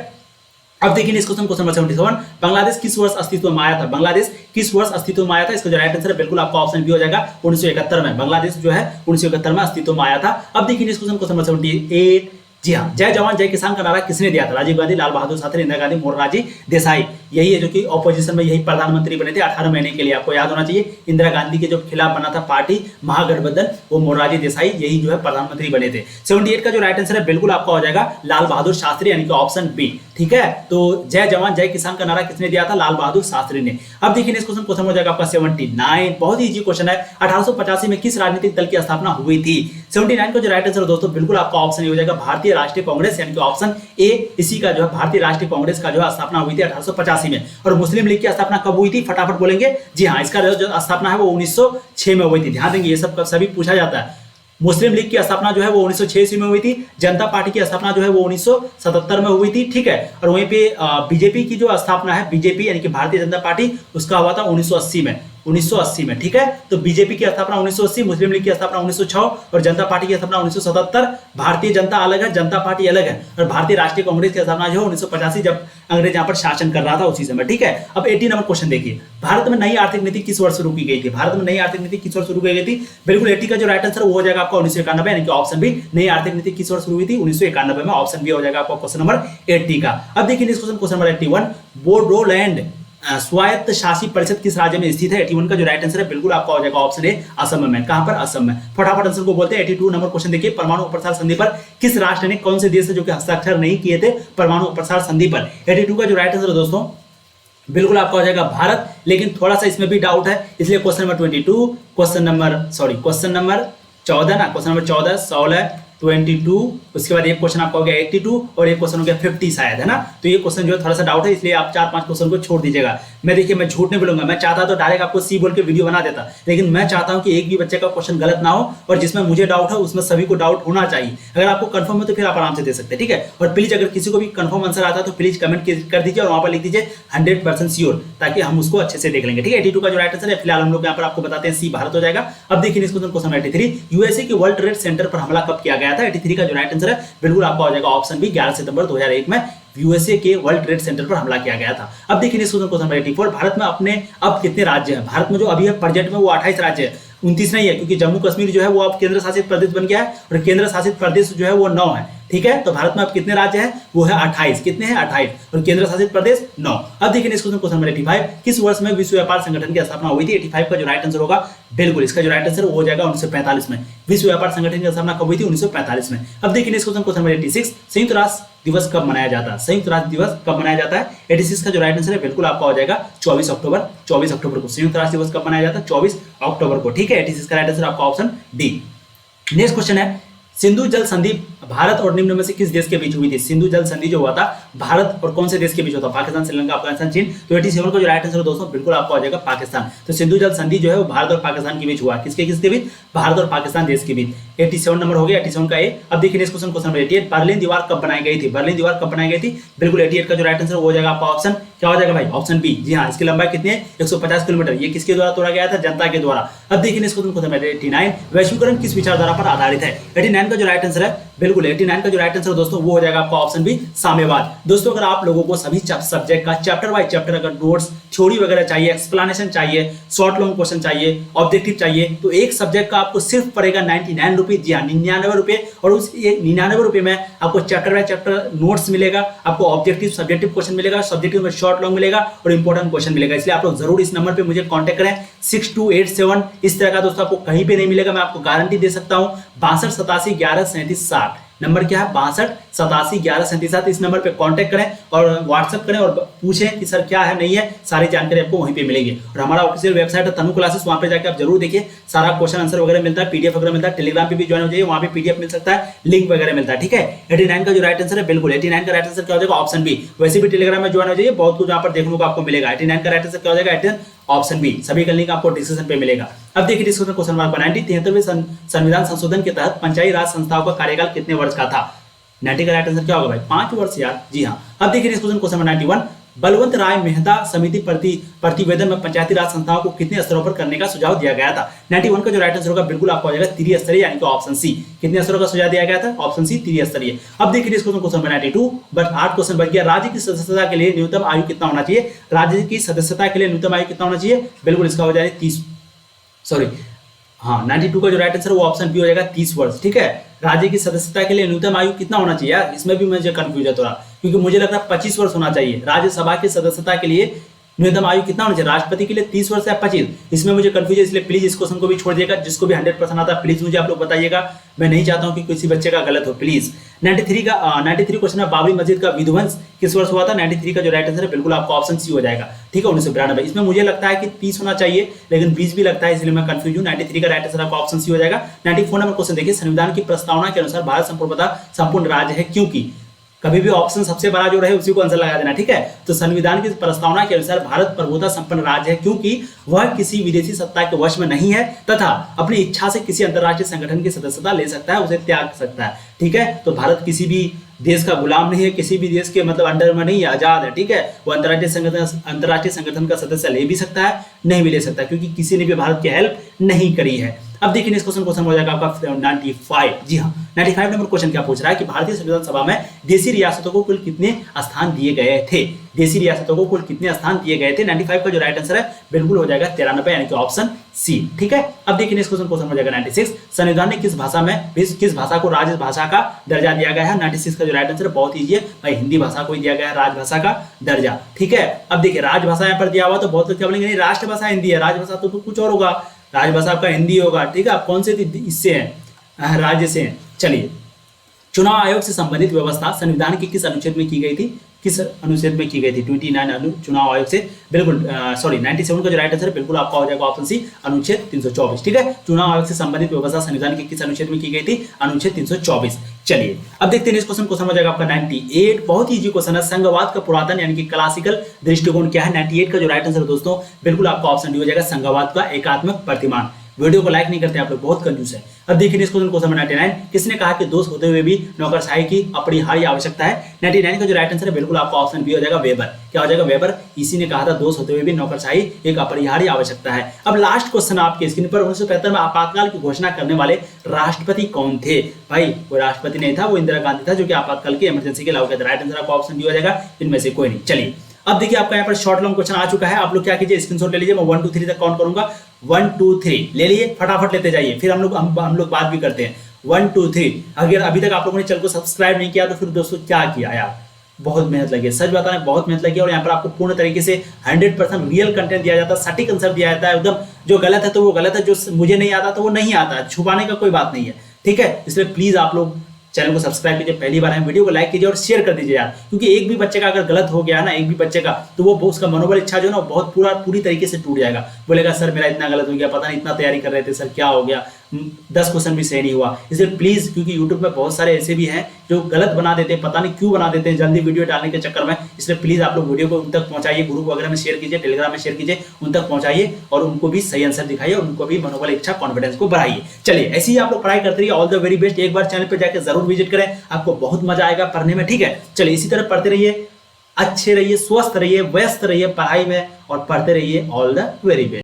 अब देखिए इस क्वेश्चन को नंबर 77। बांग्लादेश किस वर्ष अस्तित्व में आया था? बांग्लादेश किस वर्ष अस्तित्व में आया था? इसका जो राइट आंसर है बिल्कुल आपका ऑप्शन बी हो जाएगा 1971 में। बांग्लादेश जो है 1971 में अस्तित्व में आया था। अब देखिए इस क्वेश्चन को नंबर 78। जी हाँ, जय जवान जय किसान का नारा किसने दिया था? राजीव गांधी, लाल बहादुर शास्त्री, इंदिरा गांधी, मोरारजी देसाई। यही है जो कि ऑपोजिशन में यही प्रधानमंत्री बने थे 18 महीने के लिए। आपको याद होना चाहिए, इंदिरा गांधी के जो खिलाफ बना था पार्टी महागठबंधन, वो मोरारजी देसाई यही जो है प्रधानमंत्री बने थे। 78 का जो राइट आंसर है बिल्कुल आपका हो जाएगा लाल बहादुर शास्त्री, यानी कि ऑप्शन बी। ठीक है, तो जय जवान जय किसान का नारा किसने दिया था? लाल बहादुर शास्त्री ने। अब देखिए इस क्वेश्चन को समझ जाएगा आपका 79। बहुत ही इजी क्वेश्चन है। 1885 में किस राजनीतिक दल की स्थापना हुई थी? 79 का जो राइट आंसर दोस्तों बिल्कुल आपका ऑप्शन हो जाएगा भारतीय राष्ट्रीय कांग्रेस, यानी कि ऑप्शन ए। इसी का जो है भारतीय राष्ट्रीय कांग्रेस का जो है स्थापना हुई थी 1885 में। और मुस्लिम लीग की स्थापना कब हुई थी? फटाफट बोलेंगे। जी हाँ, इसका जो स्थापना है वो 1906 में हुई थी। ध्यान देंगे, ये सब सभी पूछा जाता है। मुस्लिम लीग की स्थापना जो है वो 1906 में हुई थी। जनता पार्टी की स्थापना जो है वो 1977 में हुई थी। ठीक है, और वहीं पे बीजेपी की जो स्थापना है, बीजेपी यानी कि भारतीय जनता पार्टी, उसका हुआ था 1980 में। 1980 में, ठीक है। तो बीजेपी की स्थापना 1980, मुस्लिम लीग की स्थापना 1906 और जनता पार्टी की स्थापना 1977। भारतीय जनता अलग है, जनता पार्टी अलग है, और भारतीय राष्ट्रीय कांग्रेस की स्थापना जो है 1985, जब अंग्रेज यहाँ पर शासन कर रहा था उसी समय, ठीक है। अब 80 नंबर क्वेश्चन देखिए, भारत में नई आर्थिक नीति किस वर्ष शुरू की गई थी? भारत में नई आर्थिक नीति किस वर्ष शुरू की गई थी? बिल्कुल 80 का जो राइट आंसर वो हो जाएगा आपका 1991, यानी कि ऑप्शन बी। नई आर्थिक नीति किस वर्ष शुरू हुई थी? 1991 में, ऑप्शन बी हो जाएगा आपका क्वेश्चन नंबर 80 का। अब देखिए next question, question number 81, Bodoland स्वायत्त शासी परिषद किस राज्य में स्थित है? 81 का जो राइट आंसर है बिल्कुल आपका हो जाएगा ऑप्शन ए, असम में। कहां पर? असम में। फटाफट आंसर को बोलते हैं। 82 नंबर क्वेश्चन देखिए, परमाणु अप्रसार संधि पर किस राष्ट्र ने, कौन से देश है जो कि हस्ताक्षर नहीं किए थे परमाणु अप्रसार संधि पर? 82 का जो राइट आंसर है दोस्तों बिल्कुल आपका हो जाएगा भारत, लेकिन थोड़ा सा इसमें भी डाउट है, इसलिए क्वेश्चन नंबर 22, क्वेश्चन नंबर 14 ना, क्वेश्चन नंबर 14, 16, 22, उसके बाद एक क्वेश्चन आपका हो गया 82 और एक क्वेश्चन हो गया 50 शायद, है ना। तो ये क्वेश्चन जो है थोड़ा सा डाउट है, इसलिए आप 4-5 क्वेश्चन को छोड़ दीजिएगा। मैं देखिए, मैं झूठ नहीं बोलूंगा, मैं चाहता तो डायरेक्ट आपको सी बोल के वीडियो बना देता, लेकिन मैं चाहता हूं कि एक भी बच्चे का क्वेश्चन गलत ना हो, और जिसमें मुझे डाउट है उसमें सभी को डाउट होना चाहिए। अगर आपको कंफर्म है तो फिर आप आराम से दे सकते हैं, ठीक है। और प्लीज अगर किसी को भी कंफर्म आंसर आता है तो प्लीज कमेंट कर दीजिए और वहां पर लिख दीजिए 100% श्योर, ताकि हम उसको अच्छे से देख लेंगे, ठीक है। 82 का जो राइट आंसर है फिलहाल हम लोग यहाँ पर आपको बताते हैं सी, भारत हो जाएगा। अब देखिए क्वेश्चन 83, यूएसए के वर्ल्ड ट्रेड सेंटर पर हमला कब किया गया था? 83 का जो राइट आंसर है बिल्कुल आपका हो जाएगा ऑप्शन बी, 11 सितंबर 2001 में यूएसए के वर्ल्ड ट्रेड सेंटर पर हमला किया गया था। अब देखिए क्वेश्चन नंबर 84, भारत में अपने अब कितने राज्य हैं? भारत में जो अभी है प्रेजेंट में वो 28 राज्य है, 29 नहीं है, क्योंकि जम्मू कश्मीर जो है वो अब केंद्र शासित प्रदेश बन गया है, और केंद्र शासित प्रदेश जो है वो 9 है, ठीक है। तो भारत में अब कितने राज्य हैं? वो है 28। कितने हैं? 28, और केंद्र शासित प्रदेश 9। अब देखिए क्वेश्चन नंबर 85, किस वर्ष में विश्व व्यापार संगठन की स्थापना हुई थी? 85 का जो राइट आंसर होगा बिल्कुल इसका जो राइट आंसर वो हो जाएगा 1945 में। विश्व व्यापार संगठन की स्थापना कब हुई थी? 1945 में। अब देखिए क्वेश्चन नंबर 86, संयुक्त राष्ट्र दिवस कब मनाया जाता है? संयुक्त राष्ट्र दिवस कब मनाया जाता है? 86 का जो राइट आंसर है बिल्कुल आपका हो जाएगा 24 अक्टूबर। 24 अक्टूबर को संयुक्त राष्ट्र दिवस कब मनाया जाता है? 24 अक्टूबर को, ठीक है। 86 का राइट आंसर आपका ऑप्शन डी। नेक्स्ट क्वेश्चन है, सिंधु जल संधि भारत और निम्न में से किस देश के बीच हुई थी? सिंधु जल संधि जो हुआ था भारत और कौन से देश के बीच होता? पाकिस्तान, श्रीलंका, अफगानिस्तान, चीन। तो 87 का जो राइट आंसर है दोस्तों बिल्कुल आपका हो जाएगा पाकिस्तान। तो सिंधु जल संधि जो है वो भारत और पाकिस्तान के बीच हुआ। किसके किसके बीच? भारत और पाकिस्तान देश के बीच। 87 नंबर हो गया, 87 का ए। अब देखिए नेक्स्ट क्वेश्चन नंबर 88, बर्लिन दीवार कब बनाई गई थी? बर्लिन दीवार कब बनाई गई थी? बिल्कुल 88 का जो राइट आंसर हो जाएगा आपका ऑप्शन क्या हो जाएगा भाई? Option B. जी हाँ, इसकी लंबाई कितनी है? 150 किलोमीटर। ये किसके द्वारा तोड़ा गया था? जनता के द्वारा। अब देखिए नेक्स्ट क्वेश्चन नंबर 89, वैश्वीकरण किस विचारधारा पर आधारित है? 89 का जो राइट आंसर है बिल्कुल 89 का जो राइट आंसर दोस्तों वो हो जाएगा आपका ऑप्शन बी, साम्यवाद। दोस्तों अगर आप लोगों को सभी सब्जेक्ट का चैप्टर बाय चैप्टर अगर नोट्स, थ्योरी वगैरह चाहिए, एक्सप्लेनेशन चाहिए, शॉर्ट लॉन्ग क्वेश्चन चाहिए, ऑब्जेक्टिव चाहिए, तो एक सब्जेक्ट का आपको सिर्फ पड़ेगा 99 रुपये। जी हाँ, 99 रुपये। और उस 99 रुपये में आपको चैप्टर बाय चैप्टर नोट्स मिलेगा, आपको ऑब्जेक्टिव सब्जेक्टिव क्वेश्चन मिलेगा, सब्जेक्टिव में शॉर्ट लॉन्ग मिलेगा और इंपॉर्टेंट क्वेश्चन मिलेगा। इसलिए आप लोग जरूर इस नंबर पे मुझे कांटेक्ट करें 6287। इस तरह का दोस्तों आपको कहीं पे नहीं मिलेगा, मैं आपको गारंटी दे सकता हूं। 62 87 11 37 60 नंबर क्या है? 62 87 11 37 60। इस नंबर पे कांटेक्ट करें और व्हाट्सएप करें और पूछें कि सर क्या है नहीं है, सारी जानकारी आपको वहीं पे मिलेगी। और हमारा ऑफिशियल वेबसाइट है तनु क्लासेस, वहां पे जाकर आप जरूर देखिए, सारा क्वेश्चन आंसर वगैरह मिलता है, पीडीएफ वगैरह मिलता है। टेलीग्राम पे भी ज्वाइन हो जाइए, वहां पे पीडीएफ मिल सकता है, लिंक वगैरह मिलता है, ठीक है। 89 का जो राइट आंसर है बिल्कुल 89 का राइट आंसर क्या हो जाएगा? Option B. वैसे भी टेलीग्राम में ज्वाइन हो जाइए, बहुत कुछ यहाँ पर देखने को आपको मिलेगा। 89 का राइट आंसर क्या हो जाएगा? Option B. सभी का लिंक आपको डिस्क्रिप्शन पे मिलेगा। अब देखिए क्वेश्चन नंबर 90, 73वें संविधान संशोधन के तहत पंचायती राज संस्थाओं का कार्यकाल कितने वर्ष का था? 90 का राइट आंसर क्या होगा भाई? 5 वर्ष यार। जी हाँ। अब देखिए क्वेश्चन नंबर 91, बलवंत राय मेहता समिति प्रतिवेदन में पंचायती राज संस्थाओं को कितने स्तरों पर करने का सुझाव दिया गया था? 91 का जो राइट आंसर होगा बिल्कुल आपको हो जाएगा त्रिस्तरीय, यानी कि ऑप्शन सी। कितने स्तरों का सुझाव दिया गया था? ऑप्शन सी, त्रिस्तरीय। अब देखिए क्वेश्चन नंबर 92, बट 8 क्वेश्चन बच गया। राज्य की सदस्यता के लिए न्यूनतम आयु कितना होना चाहिए? राज्य की सदस्यता के लिए न्यूनतम आयु कितना होना चाहिए? बिल्कुल इसका हो जाएगा 30, सॉरी हाँ 92 का जो राइट आंसर वो ऑप्शन बी हो जाएगा 30 वर्ष, ठीक है। राज्य की सदस्यता के लिए न्यूनतम आयु कितना होना चाहिए यार? इसमें भी मुझे कंफ्यूज है थोड़ा, क्योंकि मुझे लग रहा है 25 वर्ष होना चाहिए। राज्यसभा की सदस्यता के लिए न्यूनतम आयु कितना होना चाहिए? राष्ट्रपति के लिए 30 वर्ष या 25? इसमें मुझे कंफ्यूज है, इसलिए प्लीज इस क्वेश्चन को भी छोड़ दिएगा। जिसको भी 100% आता है प्लीज मुझे आप लोग बताइएगा, मैं नहीं चाहता हूं कि किसी बच्चे का गलत हो, प्लीज। 93 क्वेश्चन है, बाबरी मस्जिद का विध्वंस किस वर्ष हुआ था? 93 का जो राइट आंसर है बिल्कुल आपका ऑप्शन सी हो जाएगा, ठीक है, 1992। इसमें मुझे लगता है कि 30 होना चाहिए, लेकिन 20 भी लगता है, इसलिए मैं कंफ्यूज हूं। 93 का राइट आंसर आपका ऑप्शन सी हो जाएगा। 94 नंबर क्वेश्चन देखिए, संविधान की प्रस्तावना के अनुसार भारत संपूर्णतः संपूर्ण राज्य है, क्योंकि कभी भी ऑप्शन सबसे बड़ा जो रहे उसी को आंसर लगा देना, ठीक है। तो संविधान की प्रस्तावना के अनुसार भारत प्रभुता संपन्न राज्य है क्योंकि वह किसी विदेशी सत्ता के वश में नहीं है तथा अपनी इच्छा से किसी अंतर्राष्ट्रीय संगठन की सदस्यता ले सकता है, उसे त्याग सकता है, ठीक है। तो भारत किसी भी देश का गुलाम नहीं है, किसी भी देश के मतलब अंडर में नहीं है, आजाद है, ठीक है। वो अंतर्राष्ट्रीय संगठन का सदस्य ले भी सकता है, नहीं भी ले सकता, क्योंकि किसी ने भी भारत की हेल्प नहीं करी है। अब देखिए इस क्वेश्चन हो जाएगा आपका 95। जी हाँ, 95 नंबर क्वेश्चन क्या पूछ रहा है कि भारतीय संविधान सभा में देशी रियासतों को कुल कितने स्थान दिए गए थे। देशी रियासतों को कुल कितने स्थान दिए गए थे। 95 का जो राइट आंसर है बिल्कुल हो जाएगा 93, यानी कि ऑप्शन सी, ठीक है। अब देखिए इस क्वेश्चन हो जाएगा 96। संविधान ने किस भाषा को राजभाषा का दर्जा दिया गया है। 96 का जो राइट आंसर बहुत ईजी है भाई, हिंदी भाषा को ही दिया गया है राजभाषा का दर्जा, ठीक है। अब देखिए राजभाषा यहाँ पर दिया हुआ तो बहुत लोग क्या बोलेंगे नहीं राष्ट्रभाषा हिंदी है, राजभाषा तो कुछ और होगा, राजभाषा आपका हिंदी होगा, ठीक है। आप कौन से इससे हैं, राज्य से हैं। चलिए, चुनाव आयोग से संबंधित व्यवस्था संविधान के किस अनुच्छेद में की गई थी, किस अनुच्छेद में की गई थी। 29 चुनाव आयोग से बिल्कुल 97 का जो राइट आंसर है बिल्कुल आपका हो जाएगा ऑप्शन सी, अनुच्छेद 324, ठीक है। चुनाव आयोग से संबंधित व्यवस्था संविधान के किस अनुच्छेद में की गई थी, अनुच्छेद 324। चलिए अब देखते हैं इस क्वेश्चन हो जाएगा आपका 98। बहुत ही इजी क्वेश्चन है। संघवाद का पुरातन यानी कि क्लासिकल दृष्टिकोण क्या है। 98 का जो राइट आंसर है दोस्तों बिल्कुल आपका ऑप्शन डी हो जाएगा, संघवाद का एकात्मक प्रतिमान। वीडियो को लाइक नहीं करते आप लोग, बहुत कंजूस है। अब देखिए इस क्वेश्चन 99, किसने कहा कि दोष होते हुए भी नौकरशाही की अपरिहार्य आवश्यकता है। 99 का जो राइट आंसर है बिल्कुल आपका ऑप्शन बी हो जाएगा, वेबर। क्या हो जाएगा, वेबर। इसी ने कहा था दोष होते हुए भी नौकरशाही एक अपरिहार्य आवश्यकता है। अब लास्ट क्वेश्चन आपके स्क्रीन पर, 1975 में आपातकाल की घोषणा करने वाले राष्ट्रपति कौन थे। भाई वो राष्ट्रपति नहीं था, वो इंदिरा गांधी था, जो कि आपातकाल की इमरजेंसी के लागू किया था। राइट आंसर आपका ऑप्शन बी हो जाएगा, इनमें से कोई नहीं। चलिए अब देखिए आपका यहाँ पर शॉर्ट लॉन्ग क्वेश्चन आ चुका है। आप लोग क्या कीजिए, स्क्रीनशॉट ले लीजिए। मैं 1 2 3 तक काउंट करूंगा। 1 2 3 ले लिए, फटाफट लेते जाइए, फिर हम लोग बात भी करते हैं। 1 2 3। अगर अभी तक आप लोगों ने चैनल को सब्सक्राइब नहीं किया तो फिर दोस्तों क्या किया यार, बहुत मेहनत लगी है, सच बता रहे हैं, बहुत मेहनत लगी है। और यहाँ पर आपको पूर्ण तरीके से 100% रियल कंटेंट दिया जाता है, सटीक आंसर दिया जाता है एकदम। जो गलत है तो वो गलत है, जो मुझे नहीं आता तो वो नहीं आता है, छुपाने का कोई बात नहीं है, ठीक है। इसलिए प्लीज आप लोग चैनल को सब्सक्राइब कीजिए, पहली बार है, वीडियो को लाइक कीजिए और शेयर कर दीजिए यार, क्योंकि एक भी बच्चे का अगर गलत हो गया ना, एक भी बच्चे का, तो वो उसका मनोबल इच्छा जो है ना बहुत पूरी तरीके से टूट जाएगा। बोलेगा सर मेरा इतना गलत हो गया, पता नहीं इतना तैयारी कर रहे थे सर क्या हो गया, 10 क्वेश्चन भी सही नहीं हुआ। इसलिए प्लीज, क्योंकि यूट्यूब में बहुत सारे ऐसे भी हैं जो गलत बना देते हैं, पता नहीं क्यों बना देते हैं जल्दी वीडियो डालने के चक्कर में। इसलिए प्लीज आप लोग वीडियो को उन तक पहुंचाइए, ग्रुप वगैरह में शेयर कीजिए, टेलीग्राम में शेयर कीजिए, उन तक पहुंचाइए और उनको भी सही आंसर दिखाइए, उनको भी मनोबल इच्छा कॉन्फिडेंस को बढ़ाइए। चलिए ऐसे ही आप लोग पढ़ाई करते रहिए। All the very best. एक बार चैनल पर जाकर जरूर विजिट करें, आपको बहुत मजा आएगा पढ़ने में, ठीक है। चलिए इसी तरह पढ़ते रहिए, अच्छे रहिए, स्वस्थ रहिए, व्यस्त रहिए पढ़ाई में और पढ़ते रहिए। All the very best.